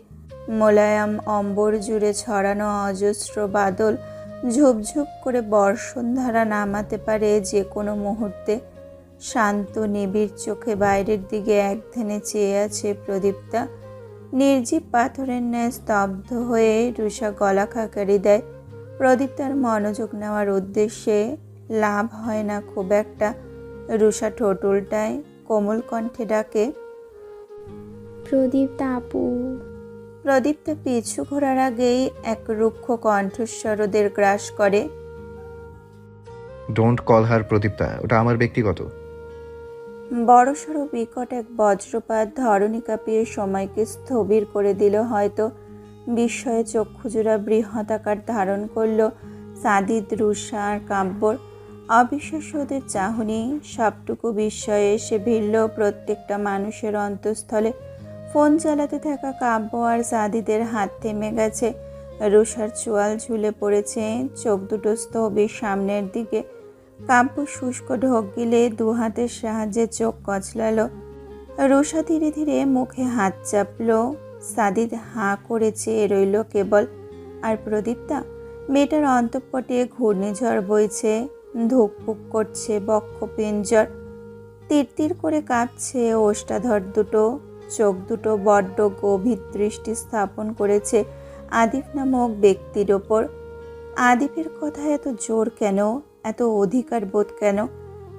মোলায়াম অম্বর জুড়ে ছড়ানো অজস্র বাদল ঝুপঝুপ করে বর্ষণধারা নামাতে পারে যে কোনো মুহূর্তে। শান্ত নিবিড় চোখে বাইরের দিকে একধ্যানে চেয়ে আছে প্রদীপ্তা। নির্জীব পাথরের ন্যায় স্তব্ধ হয়ে রুষা গলা খাকারি দেয়। প্রদীপ্তার মনোযোগ নেওয়ার উদ্দেশ্যে। লাভ হয় না খুব একটা। রুষা ঠোঁট উল্টায়, কোমল কণ্ঠে ডাকে, প্রদীপ্তা আপু। প্রদীপ্তা পিছু ঘোরার আগেই এক রুক্ষ কণ্ঠস্বর ওদের গ্রাস করে। ডোন্ট কল হার প্রদীপ্তা, ওটা আমার ব্যক্তিগত। বড়সড় বিকট এক বজ্রপাত ধরণী কাঁপিয়ে সময়কে স্থবির করে দিল হয়তো। বিস্ময়ে চক্ষুজোড়া বৃহদাকার ধারণ করল সাদিদ, রুষা আর কাব্যর। অবিশ্বাস্য ওদের চাহনি, সবটুকু বিস্ময়ে এসে ভিড়ল প্রত্যেকটা মানুষের অন্তঃস্থলে। ফোন চালাতে থাকা কাব্য আর সাদিদের হাত থেমে গেছে। রুষার চোয়াল ঝুলে পড়েছে, চোখ দুটো স্থবির সামনের দিকে। কাব্য শুষ্ক ঢোক গিলে দু হাতের সাহায্যে চোখ কচলালো। রুষা ধীরে ধীরে মুখে হাত চাপলো। সাদিদ হাঁ করে চেয়ে রইল কেবল। আর প্রদীপ্তা, মেয়েটার অন্তঃপটে ঘূর্ণিঝড় বইছে, ধুকপুক করছে বক্ষ পিঞ্জর। তীর করে কাঁপছে ওষ্ঠাধর দুটো। চোখ দুটো বড্ড গভীর দৃষ্টি স্থাপন করেছে আদিব নামক ব্যক্তির ওপর। আদিবের কথা এত জোর কেন, এত অধিকার বোধ কেন?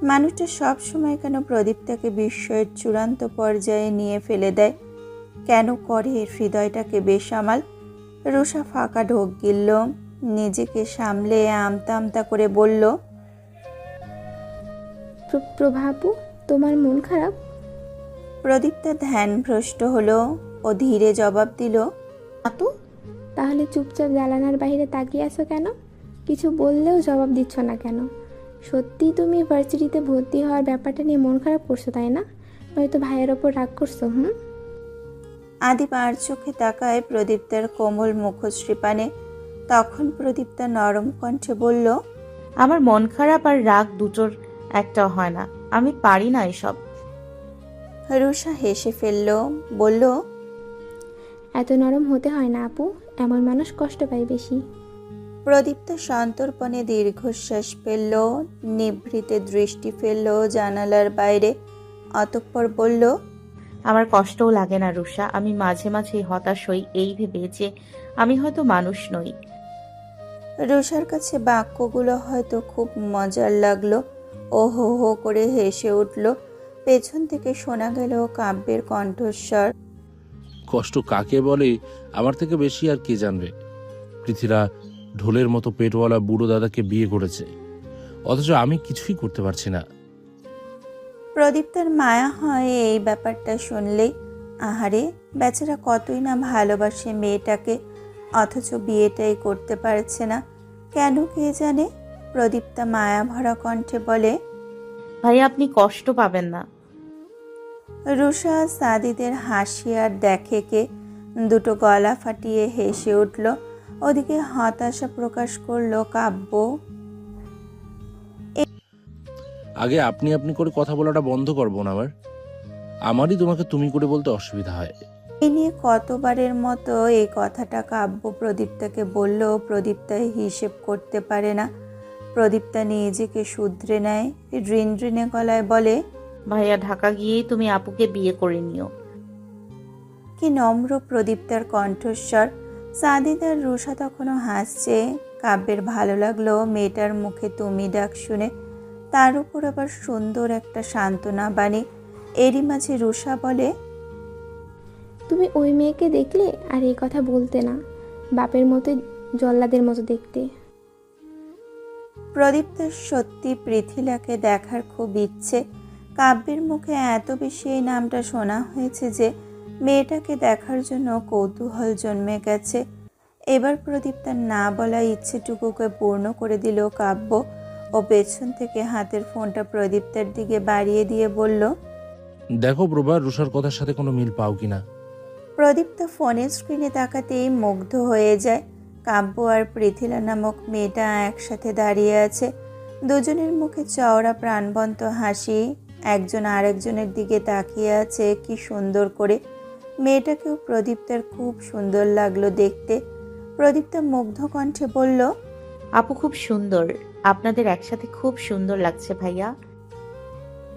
মানুষটা সব সময় কেন প্রদীপ্তাকে বিস্ময়ের চূড়ান্ত পর্যায়ে নিয়ে ফেলে দেয়? কেন করে হৃদয়টাকে বেসামাল? রুষা ফাঁকা ঢোক গিলল। নিজেকে সামলে আমতা আমতা করে বলল, প্রভাবু, তোমার মন খারাপ? প্রদীপ্তা ধ্যানভ্রষ্ট হলো। ও ধীরে জবাব দিল, তো তাহলে চুপচাপ জানালার বাইরে তাকিয়ে আছো কেন? কিছু বললেও জবাব দিচ্ছ না কেন? সত্যি তুমি ভার্সিটিতে ভর্তি হওয়ার ব্যাপারটা নিয়ে মন খারাপ করছো, তাই না? নয়তো ভাইয়ের ওপর রাগ করছো? আদিব আর চোখে তাকায় প্রদীপ্তার কোমল মুখশ্রী পানে। তখন প্রদীপ্তা নরম কণ্ঠে বলল, আমার মন খারাপ আর রাগ দুটোর একটা হয় না, আমি পারি না এসব। রুষা হেসে ফেলল, বলল, এত নরম হতে হয় না আপু, এমন মানুষ কষ্ট পায় বেশি। প্রদীপ্তা সন্তর্পণে দীর্ঘশ্বাস ফেলল, নিভৃতে দৃষ্টি ফেলল জানালার বাইরে, অতঃপর বলল, আমার কষ্টও লাগে না রুষা, আমি মাঝে মাঝে হতাশ হই এই ভেবে যে আমি হয়তো মানুষ নই। রুষার কাছে বাক্যগুলো হয়তো খুব মজার লাগলো। ও হো হো করে হেসে উঠল। পেছন থেকে শোনা গেল কাব্যের কণ্ঠস্বর, কষ্ট কাকে বলে আমার থেকে বেশি আর কে জানবে। পৃথিরা ঢোলের মতো পেটওয়ালা বুড়ো দাদাকে বিয়ে করেছে, অথচ আমি কিছুই করতে পারছি না। প্রদীপ্তার মায়া হয় এই ব্যাপারটা শুনলেই। আহারে, বেচারা কতই না ভালোবাসে মেয়েটাকে, অথচ বিয়েটাই করতে পারছে না কেন কে জানে। প্রদীপ্তা মায়া ভরা কণ্ঠে বলে, ভাই আপনি কষ্ট পাবেন না। রুষা সাদিদের হাসি আর দেখে কে, দুটো গলা ফাটিয়ে হেসে উঠল। ওদিকে হতাশা প্রকাশ করলো কাব্য। আগে আপনি আপনি করে কথা বলাটা বন্ধ করবো না, আমারই তোমাকে তুমি করে বলতে অসুবিধা হয়। এ নিয়ে কতবারের মতো এই কথাটা কাব্য প্রদীপ্তাকে বলল। প্রদীপ্তা হিসেব করতে পারে না। প্রদীপ্তা নিজেকে শুধরে নেয়, ঋণঋণে গলায় বলে, ভাইয়া ঢাকা গিয়েই তুমি আপুকে বিয়ে করে নিও। কি নম্র প্রদীপ্তার কণ্ঠস্বর। সাদিদ আর রুষা তখনও হাসছে। কাব্যের ভালো লাগলো মেয়েটার মুখে তুমি ডাক শুনে, তার উপর আবার সুন্দর একটা সান্ত্বনা বাণী। এরই মাঝে রুষা বলে, তুমি ওই মেয়েকে দেখলে আর এই কথা বলতে না, বাপের মতো জল্লাদের মতো দেখতে। প্রদীপ্তার সত্যি পৃথিলাকে দেখার খুব ইচ্ছে। কাব্যের মুখে এত বেশি এই নামটা শোনা হয়েছে যে মেয়েটাকে দেখার জন্য কৌতূহল জন্মে গেছে। এবার প্রদীপ্তার না বলা ইচ্ছেটুকুকে পূর্ণ করে দিল কাব্য। ও পেছন থেকে হাতের ফোনটা প্রদীপ্তার দিকে বাড়িয়ে দিয়ে বলল, দেখো প্রভা, রুষার কথার সাথে কোনো মিল পাও কিনা। প্রদীপ্তা ফোনের স্ক্রিনে তাকাতেই মুগ্ধ হয়ে যায়। কাব্য আর পৃথিলা নামক মেয়েটা একসাথে দাঁড়িয়ে আছে। দুজনের মুখে চওড়া প্রাণবন্ত হাসি, একজন আরেকজনের দিকে তাকিয়ে আছে কি সুন্দর করে। মেয়েটাকেও প্রদীপ্তার খুব সুন্দর লাগলো দেখতে। প্রদীপ্তা মুগ্ধ কণ্ঠে বলল, আপু খুব সুন্দর, আপনাদের একসাথে খুব সুন্দর লাগছে ভাইয়া।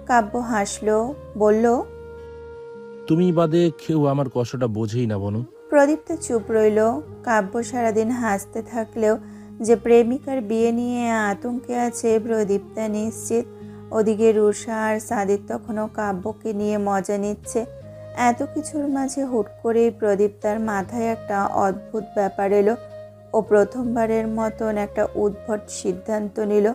কাব্য হাসলো, বলল, তুমি বাদে কেউ আমার কষ্টটা বোঝেই না বনু। প্রদীপ্তা চুপ রইল। কাব্য সারাদিন হাসতে থাকলেও যে প্রেমিকার বিয়ে নিয়ে আতঙ্কে আছে প্রদীপ্তা নিশ্চিত। ওদিকে রুষা আর সাদিদ তখনও কাব্যকে নিয়ে মজা নিচ্ছে। এত কিছুর মাঝে হুট করেই প্রদীপ্তার মাথায় একটা অদ্ভুত ব্যাপার এলো। ও প্রথমবারের মতন একটা উদ্ভট সিদ্ধান্ত নিল।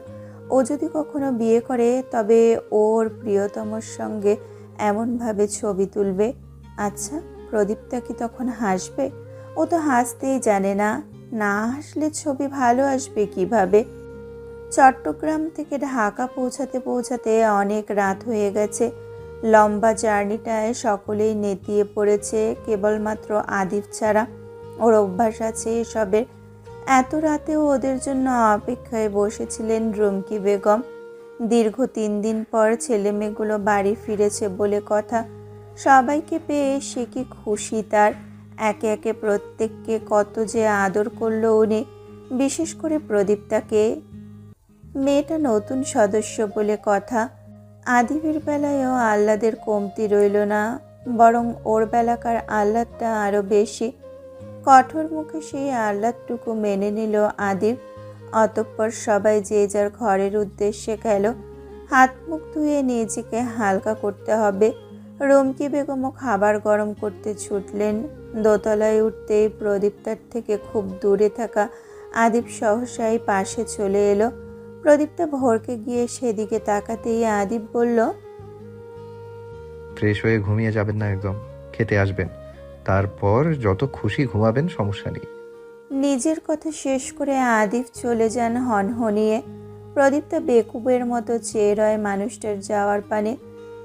ও যদি কখনো বিয়ে করে তবে ওর প্রিয়তমর সঙ্গে এমনভাবে ছবি তুলবে। আচ্ছা, প্রদীপ্তা কি তখন হাসবে? ও তো হাসতেই জানে না, না হাসলে ছবি ভালো আসবে কিভাবে? চট্টগ্রাম থেকে ঢাকা পৌঁছাতে পৌঁছাতে অনেক রাত হয়ে গেছে। লম্বা জার্নিটায় সকলেই নেতিয়ে পড়েছে, কেবলমাত্র আদিব ছাড়া। ওর অভ্যাস আছে এসবের। এত রাতেও ওদের জন্য অপেক্ষায় বসেছিলেন রুমকি বেগম। দীর্ঘ 3 দিন পর ছেলেমেয়েগুলো বাড়ি ফিরেছে বলে কথা। সবাইকে পেয়ে সে কি খুশি তার। একে একে প্রত্যেককে কত যে আদর করলো উনি, বিশেষ করে প্রদীপ্তাকে। মেয়েটা নতুন সদস্য বলে কথা। আদিবের বেলায়ও আহ্লাদের কমতি রইল না, বরং ওর বেলাকার আহ্লাদটা আরও বেশি। কঠোর মুখে সেই আহ্লাদটুকু মেনে নিল আদিব। অতঃপর সবাই যে যার ঘরের উদ্দেশ্যে গেল। হাত মুখ ধুয়ে নিজেকে হালকা করতে হবে। রুমকি বেগমও খাবার গরম করতে ছুটলেন। দোতলায় উঠতেই প্রদীপ্তার থেকে খুব দূরে থাকা আদিব সহসাই পাশে চলে এলো। প্রদীপ্তা ভরকে গিয়ে সেদিকে তাকাতেই আদিব বলল, ফ্রেশ হয়ে ঘুমিয়ে যাবেন না, একদম খেতে আসবেন, তারপর যত খুশি ঘুমাবেন, সমস্যা নেই। নিজের কথা শেষ করে আদিব চলে যান হনহনিয়ে। প্রদীপ্তা বেকুবের মতো চেয়ে রয় মানুষটার যাওয়ার পানে।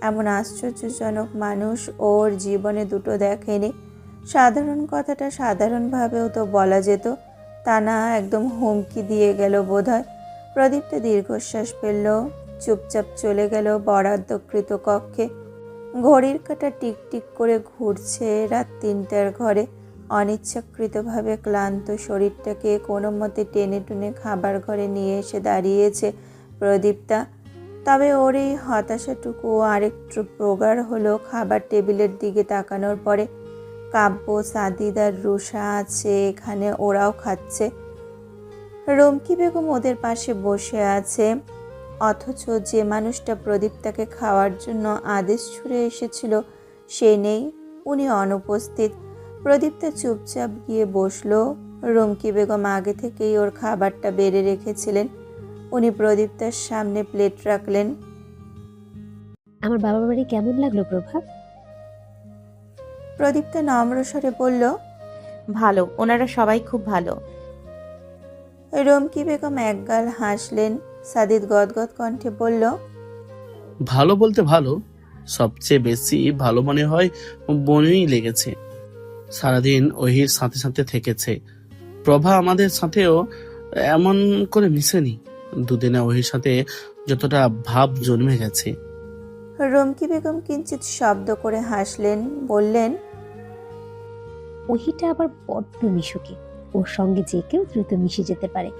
এমন আশ্চর্যজনক মানুষ ওর জীবনে দুটো দেখেনি। সাধারণ কথাটা সাধারণভাবেও তো বলা যেত, তা না একদম হুমকি দিয়ে গেল বোধহয়। প্রদীপ্তা দীর্ঘশ্বাস ফেলল, চুপচাপ চলে গেল বরাদ্দকৃত কক্ষে। ঘড়ির কাঁটা টিকটিক করে ঘুরছে। রাত 3টার ঘরে। অনিচ্ছাকৃতভাবে ক্লান্ত শরীরটাকে কোনো মতে টেনে টুনে খাবার ঘরে নিয়ে এসে দাঁড়িয়েছে প্রদীপ্তা। তবে ওর এই হতাশাটুকু আরেকটু প্রগাঢ় হলো খাবার টেবিলের দিকে তাকানোর পরে। কাব্য, সাদিদ আর রুষা আছে এখানে, ওরাও খাচ্ছে। রুমকি বেগম ওদের পাশে বসে আছে, অথচ যে মানুষটা প্রদীপ্তাকে খাওয়ার জন্য আদেশ ছুড়ে এসেছিল সে নেই, উনি অনুপস্থিত। প্রদীপ্তা চুপচাপ গিয়ে বসলো। রুমকি বেগম আগে থেকেই ওর খাবারটা বেড়ে রেখেছিলেন। উনি প্রদীপ্তার সামনে প্লেট রাখলেন। আমার বাবার বাড়ি কেমন লাগলো প্রভা? প্রদীপ্তা নম্র স্বরে বলল, ভালো, ওনারা সবাই খুব ভালো। রুমকি বেগম একগাল হাসলেন। সাদিদ গদগদ কণ্ঠে বলল, ভালো বলতে ভালো, সবচেয়ে বেশি ভালো মনে হয় বোনই লেগেছে। সারাদিন ওহির সাথে সাথে থেকেছে। প্রভা আমাদের সাথেও এমন করে মিশেনি। দুদিনে ওহির সাথে যতটা ভাব জন্মে গেছে। রুমকি বেগম কিঞ্চিত শব্দ করে হাসলেন, বললেন, ওহিটা আবার বড্ড মিশুকে, ওর সঙ্গে যে কেউ দ্রুত মিশে যেতে পারে।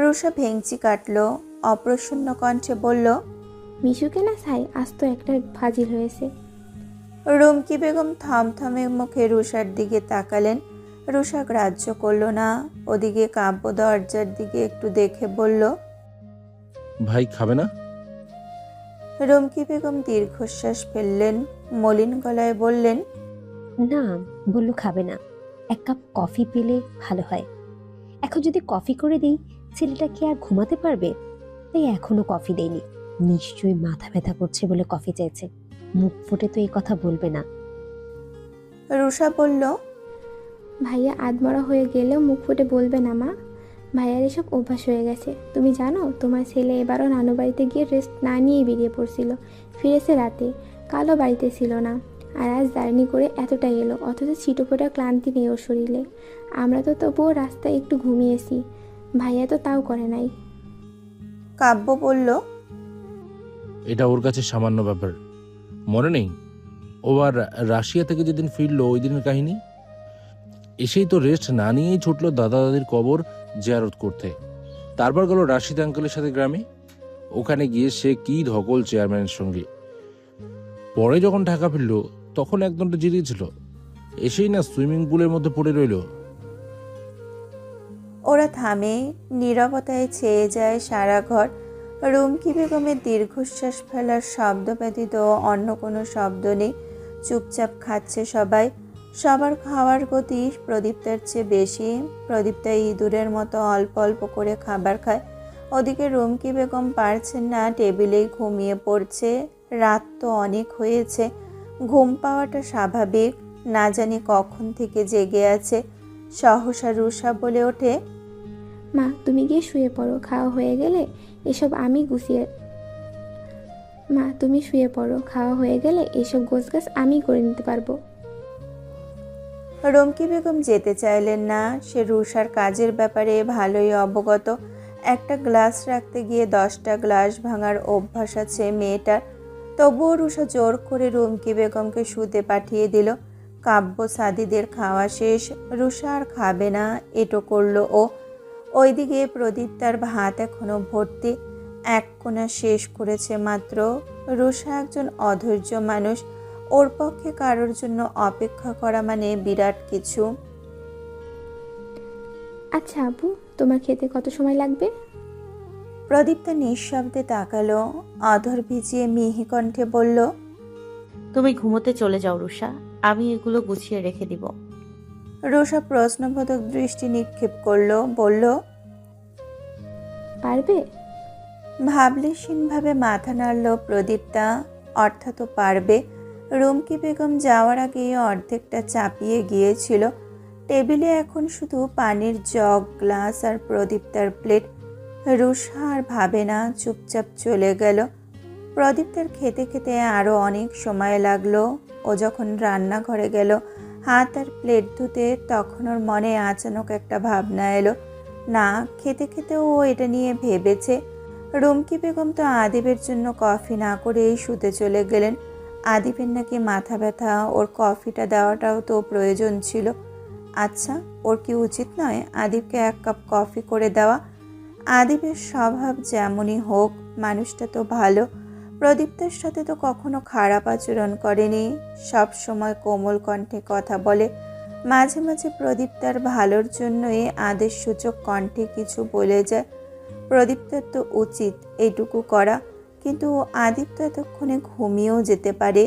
রুষা ভেঙচি কাটল, অপ্রসন্ন কণ্ঠে বলল, মিশুকে না ছাই, আজ তো একটা ফাজিল হয়েছে। রুমকি বেগম থমথমে মুখে রুষার দিকে তাকালেন। রুষা গ্রাহ্য করল না। ওদিকে কাব্য দরজার দিকে একটু দেখে বলল, ভাই খাবে না? রুমকি বেগম দীর্ঘশ্বাস ফেললেন, মলিন গলায় বললেন, না, বললো খাবে না। এক কাপ কফি পেলে ভালো হয়। এখন যদি কফি করে দিই ছেলেটা কি আর ঘুমাতে পারবে? তাই এখনো কফি দেয়নি। নিশ্চয়ই মাথা ব্যথা করছে বলে কফি চাইছে। মুখ ফুটে তো এই কথা বলবে না। রুষা বলল, ভাইয়া আধমরা হয়ে গেলেও মুখ ফুটে বলবে না মা। ভাইয়ার এসব অভ্যাস হয়ে গেছে। তুমি জানো তোমার ছেলে এবারও নানু বাড়িতে গিয়ে রেস্ট না নিয়েই বেরিয়ে পড়ছিল। ফিরেছে রাতে, কালও বাড়িতে ছিল না। আর আজ জার্নি করে এতটাই এলো, অথচ ছিটোফোঁটা ক্লান্তি নেই ওর শরীরে। আমরা তো তবুও রাস্তায় একটু ঘুমিয়েছি, ভাইয়া তো তাও করে নাই। কাব্য বলল, এটা ওর কাছে সামান্য ব্যাপার। মনে নেই ও আর রাশিয়া থেকে যেদিন ফিরলো ওই দিনের কাহিনী? এসেই তো রেস্ট না নিয়েই ছুটলো দাদা দাদির কবর জিয়ারত করতে। তারপর গেল রাশিদ আঙ্কেলের সাথে গ্রামে। ওখানে গিয়ে সে কি ধকল চেয়ারম্যানের সঙ্গে। পরে যখন ঢাকা ফিরলো তখন একদমটা জিরিয়েছিল। এসেই না সুইমিং পুলের মধ্যে পড়ে রইল। ওরা থামে। নীরবতায় ছেয়ে যায় সারা ঘর। রুমকি বেগমের দীর্ঘশ্বাস ফেলার শব্দ ব্যতীত অন্য কোনো শব্দ নেই। চুপচাপ খাচ্ছে সবাই। সবার খাওয়ার গতি প্রদীপ্তার চেয়ে বেশি। প্রদীপ্তা ইঁদুরের মতো অল্প অল্প করে খাবার খায়। ওদিকে রুমকি বেগম পারছেন না, টেবিলেই ঘুমিয়ে পড়ছে। রাত তো অনেক হয়েছে, ঘুম পাওয়াটা স্বাভাবিক। না জানি কখন থেকে জেগে আছে। সহসা রুষা বলে ওঠে, মা তুমি গিয়ে শুয়ে পড়ো, খাওয়া হয়ে গেলে এসব আমি গুছিয়ে মা তুমি শুয়ে পড়ো, খাওয়া হয়ে গেলে এসব গোছগাছ আমি করে নিতে পারবো। রুমকি বেগম যেতে চাইলেন না। সে রুষার কাজের ব্যাপারে ভালোই অবগত। একটা গ্লাস রাখতে গিয়ে 10টা গ্লাস ভাঙার অভ্যাস আছে মেয়েটার। তবুও রুষা জোর করে রুমকি বেগমকে শুতে পাঠিয়ে দিল। কাব্য, সাদিদের খাওয়া শেষ। রুষা আর খাবে না, এটো করল ও। ওইদিকে প্রদীপ্তার ভাত এখনো ভর্তি, এক কোণা শেষ করেছে মাত্র। রুষা একজন অধৈর্য মানুষ। ওর পক্ষে কারোর জন্য অপেক্ষা করা মানে বিরাট কিছু। আচ্ছা আপু, তোমার খেতে কত সময় লাগবে? প্রদীপ্তা নিঃশব্দে তাকালো, অধর ভিজিয়ে মিহি কণ্ঠে বলল, তুমি ঘুমোতে চলে যাও রুষা, আমি এগুলো গুছিয়ে রেখে দিব। রুষা প্রশ্নবোধক দৃষ্টি নিক্ষেপ করলো, বলল, পারবে? ভাবলেশীনভাবে মাথা নাড়ল প্রদীপ্তা। অর্থাৎ পারবে। রুমকি বেগম যাওয়ার আগেই অর্ধেকটা চাপিয়ে গিয়েছিল। টেবিলে এখন শুধু পানির জগ, গ্লাস আর প্রদীপ্তার প্লেট। রুষা আর ভাবে না, চুপচাপ চলে গেল। প্রদীপ্তার খেতে খেতে আরও অনেক সময় লাগলো। ও যখন রান্নাঘরে গেল হাত আর প্লেট ধুতে তখন ওর মনে আচানক একটা ভাবনা এলো। না খেতে খেতে ও এটা নিয়ে ভেবেছে। রুমকি বেগম তো আদিবের জন্য কফি না করেই শুতে চলে গেলেন। আদিবের নাকি মাথা ব্যথা, ওর কফিটা দেওয়াটাও তো প্রয়োজন ছিল। আচ্ছা, ওর কি উচিত নয় আদিবকে 1 কাপ কফি করে দেওয়া? আদিবের স্বভাব যেমনই হোক, মানুষটা তো ভালো। প্রদীপ্তার সাথে তো কখনো খারাপ আচরণ করেনি, সব সময় কোমল কণ্ঠে কথা বলে। মাঝে মাঝে প্রদীপ্তার ভালোর জন্যই আদেশসূচক কণ্ঠে কিছু বলে যায়। প্রদীপ্তার তো উচিত এইটুকু করা, কিন্তু আদিব তো এতক্ষণে ঘুমিয়েও যেতে পারে।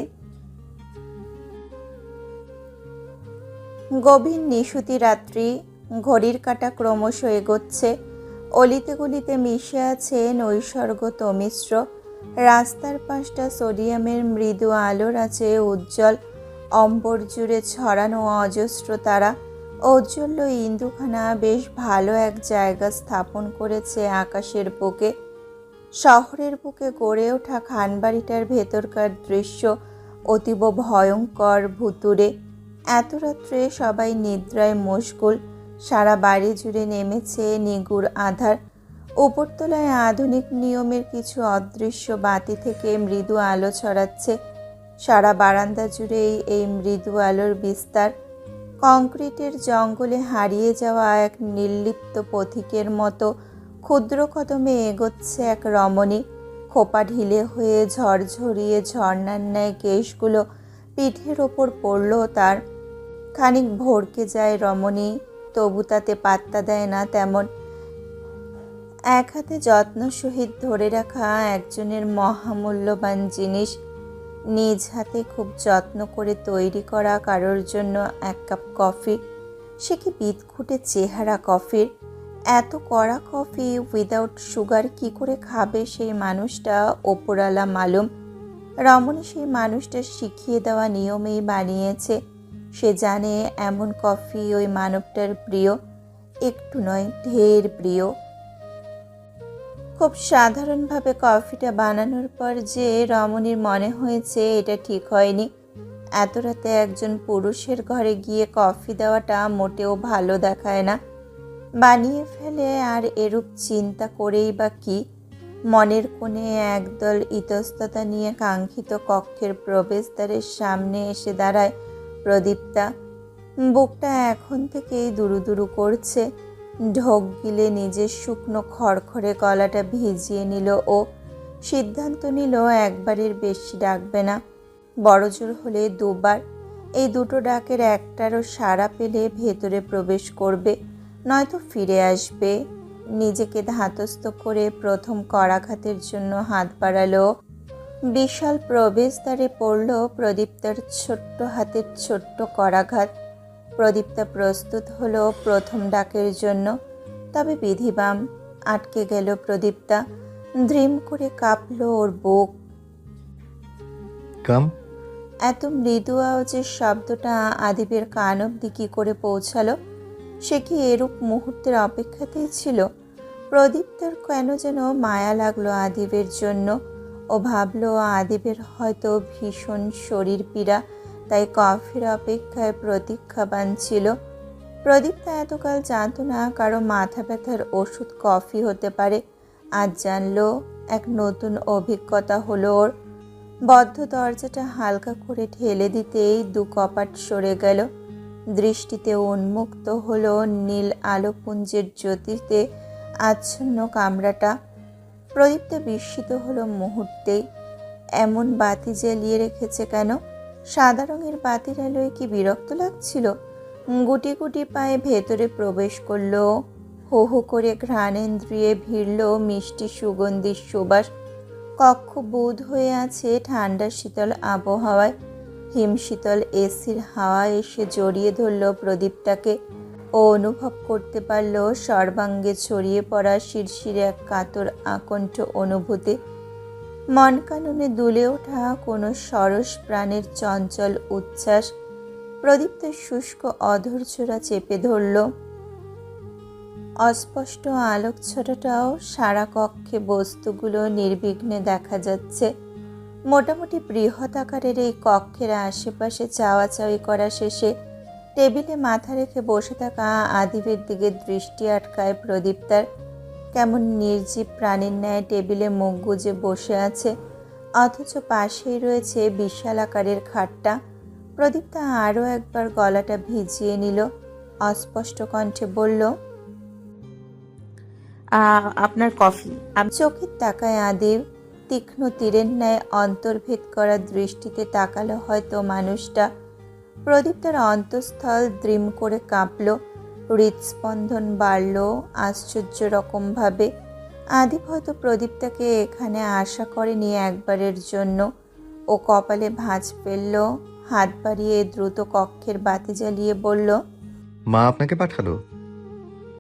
গভীর নিশুতি রাত্রি, ঘড়ির কাঁটা ক্রমশ এগোচ্ছে। অলিতে গলিতে মিশে আছে নৈসর্গ তমিশ্র। রাস্তার পাশটা সোডিয়ামের মৃদু আলোর আছে উজ্জ্বল। অম্বর জুড়ে ছড়ানো অজস্র তারা। ঔজ্জ্বল্য ইন্দুখানা বেশ ভালো এক জায়গা স্থাপন করেছে আকাশের বুকে। শহরের বুকে গড়ে ওঠা খানবাড়িটার ভেতরকার দৃশ্য অতীব ভয়ঙ্কর ভুতুড়ে। এত রাত্রে সবাই নিদ্রায় মশগুল। সারা বাড়ি জুড়ে নেমেছে নিগুড় আধার। উপরতলায় আধুনিক নিয়মের কিছু অদৃশ্য বাতি থেকে মৃদু আলো ছড়াচ্ছে। সারা বারান্দা জুড়েই এই মৃদু আলোর বিস্তার। কংক্রিটের জঙ্গলে হারিয়ে যাওয়া এক নির্লিপ্ত পথিকের মতো ক্ষুদ্র কদমে এগোচ্ছে এক রমণী। খোপা ঢিলে হয়ে ঝরঝরিয়ে ঝর্ণার ন্যায় কেশগুলো পিঠের ওপর পড়ল তার। খানিক ভড়কে যায় রমণী, তবু তাতে পাত্তা দেয় না তেমন। এক হাতে যত্ন সহিত ধরে রাখা একজনের মহামূল্যবান জিনিস, নিজ হাতে খুব যত্ন করে তৈরি করা কারোর জন্য 1 কাপ কফি। সে কি বিদঘুটে চেহারা কফির! এত কড়া কফি উইদাউট সুগার কি করে খাবে সেই মানুষটা ওপরালা মালুম। রমণী সেই মানুষটা শিখিয়ে দেওয়া নিয়মেই বানিয়েছে। সে জানে এমন কফি ওই মানবটার প্রিয়, একটু নয় ঢের প্রিয়। খুব সাধারণভাবে কফিটা বানানোর পর যে রমণীর মনে হয়েছে এটা ঠিক হয়নি। এত রাতে একজন পুরুষের ঘরে গিয়ে কফি দেওয়াটা মোটেও ভালো দেখায় না। বানিয়ে ফেলে আর এরূপ চিন্তা করেই বা কি। মনের কোণে একদল ইতস্ততা নিয়ে কাঙ্ক্ষিত কক্ষের প্রবেশদ্বারের সামনে এসে দাঁড়ায় প্রদীপ্তা। বুকটা এখন থেকেই দুরুদুরু করছে। ঢোক গিলে নিজের শুকনো খড়খড়ে গলাটা ভিজিয়ে নিল ও। সিদ্ধান্ত নিল একবারের বেশি ডাকবে না, বড়জোর হলে 2 বার। এই 2টো ডাকের একটারও সাড়া পেলে ভেতরে প্রবেশ করবে, নয়তো ফিরে আসবে। নিজেকে ধাতস্থ করে প্রথম করাঘাতের জন্য হাত বাড়ালো। বিশাল প্রবেশদ্বারে পড়ল প্রদীপ্তার ছোট্ট হাতের ছোট্ট করাঘাত। প্রদীপ্তা প্রস্তুত হলো প্রথম ডাকের জন্য। তবে বিধিবাম আটকে গেল প্রদীপ্তা। ধ্রিম করে কাঁপল ওর বুক। কাম। এত মৃদু আওয়াজের শব্দটা আদিবের কান অবধি কী করে পৌঁছালো? সে কি এরূপ মুহূর্তের অপেক্ষাতেই ছিল? প্রদীপ্তার কেন যেন মায়া লাগলো আদিবের জন্য। ও ভাবলো আদিবের হয়তো ভীষণ শরীর পীড়া, তাই কফির অপেক্ষায় প্রতীক্ষাবান ছিল। প্রদীপ্তা এতকাল জানতো না কারো মাথা ব্যথার ওষুধ কফি হতে পারে। আজ জানলো, এক নতুন অভিজ্ঞতা হলো ওর। বদ্ধ দরজাটা হালকা করে ঠেলে দিতেই 2 কপাট সরে গেল। দৃষ্টিতে উন্মুক্ত হলো নীল আলোপুঞ্জের জ্যোতিতে আচ্ছন্ন কামরাটা। প্রদীপ্তা বিস্মিত হলো মুহূর্তেই। এমন বাতি জ্বালিয়ে রেখেছে কেন? সাদা রঙের বাতির আলোয় কি বিরক্ত লাগছিল? গুটি গুটি পায়ে ভেতরে প্রবেশ করলো। হো হো করে ঘ্রাণেন্দ্রিয়ে ভিড়ল মিষ্টি সুগন্ধির সুবাস। কক্ষ বোধ হয়ে আছে ঠান্ডা শীতল আবহাওয়ায়। হিমশীতল এসির হাওয়া এসে জড়িয়ে ধরল প্রদীপটাকে। ও অনুভব করতে পারল সর্বাঙ্গে ছড়িয়ে পড়া শিরশিরে এক কাতর আকণ্ঠ অনুভূতি। মন কাননে দুলে ওঠা কোনো সরস প্রাণের চঞ্চল উচ্ছ্বাস প্রদীপ্তের শুষ্ক অধৈর্যরা চেপে ধরল। অস্পষ্ট আলোকছটাটাও সারা কক্ষে বস্তুগুলো নির্বিঘ্নে দেখা যাচ্ছে। মোটামুটি বৃহৎ আকারের এই কক্ষের আশেপাশে চাওয়াচাওয়ি করা শেষে টেবিলে মাথা রেখে বসে থাকা আদিবের দিকে দৃষ্টি আটকায় প্রদীপ্তার। কেমন নির্জীব প্রাণীর ন্যায় টেবিলে মুখ গুজে বসে আছে, অথচ পাশেই রয়েছে বিশাল আকারের খাটটা। প্রদীপ্তা আরও একবার গলাটা ভিজিয়ে নিল, অস্পষ্ট কণ্ঠে বলল, আপনার কফি। চোখের তাকায় আদিব। তীক্ষ্ণ তীরের ন্যায় অন্তর্ভেদ করা দৃষ্টিতে তাকালো হয়তো মানুষটা। প্রদীপ্তার অন্তঃস্থল দ্রিম করে কাঁপল, হৃদস্পন্দন বাড়ল আশ্চর্য রকমভাবে। আদিব হয়তো প্রদীপ্তাকে এখানে আশা করেনি একবারের জন্য। ও কপালে ভাঁজ ফেলল, হাত বাড়িয়ে দ্রুত কক্ষের বাতি জ্বালিয়ে বলল, মা আপনাকে পাঠালো?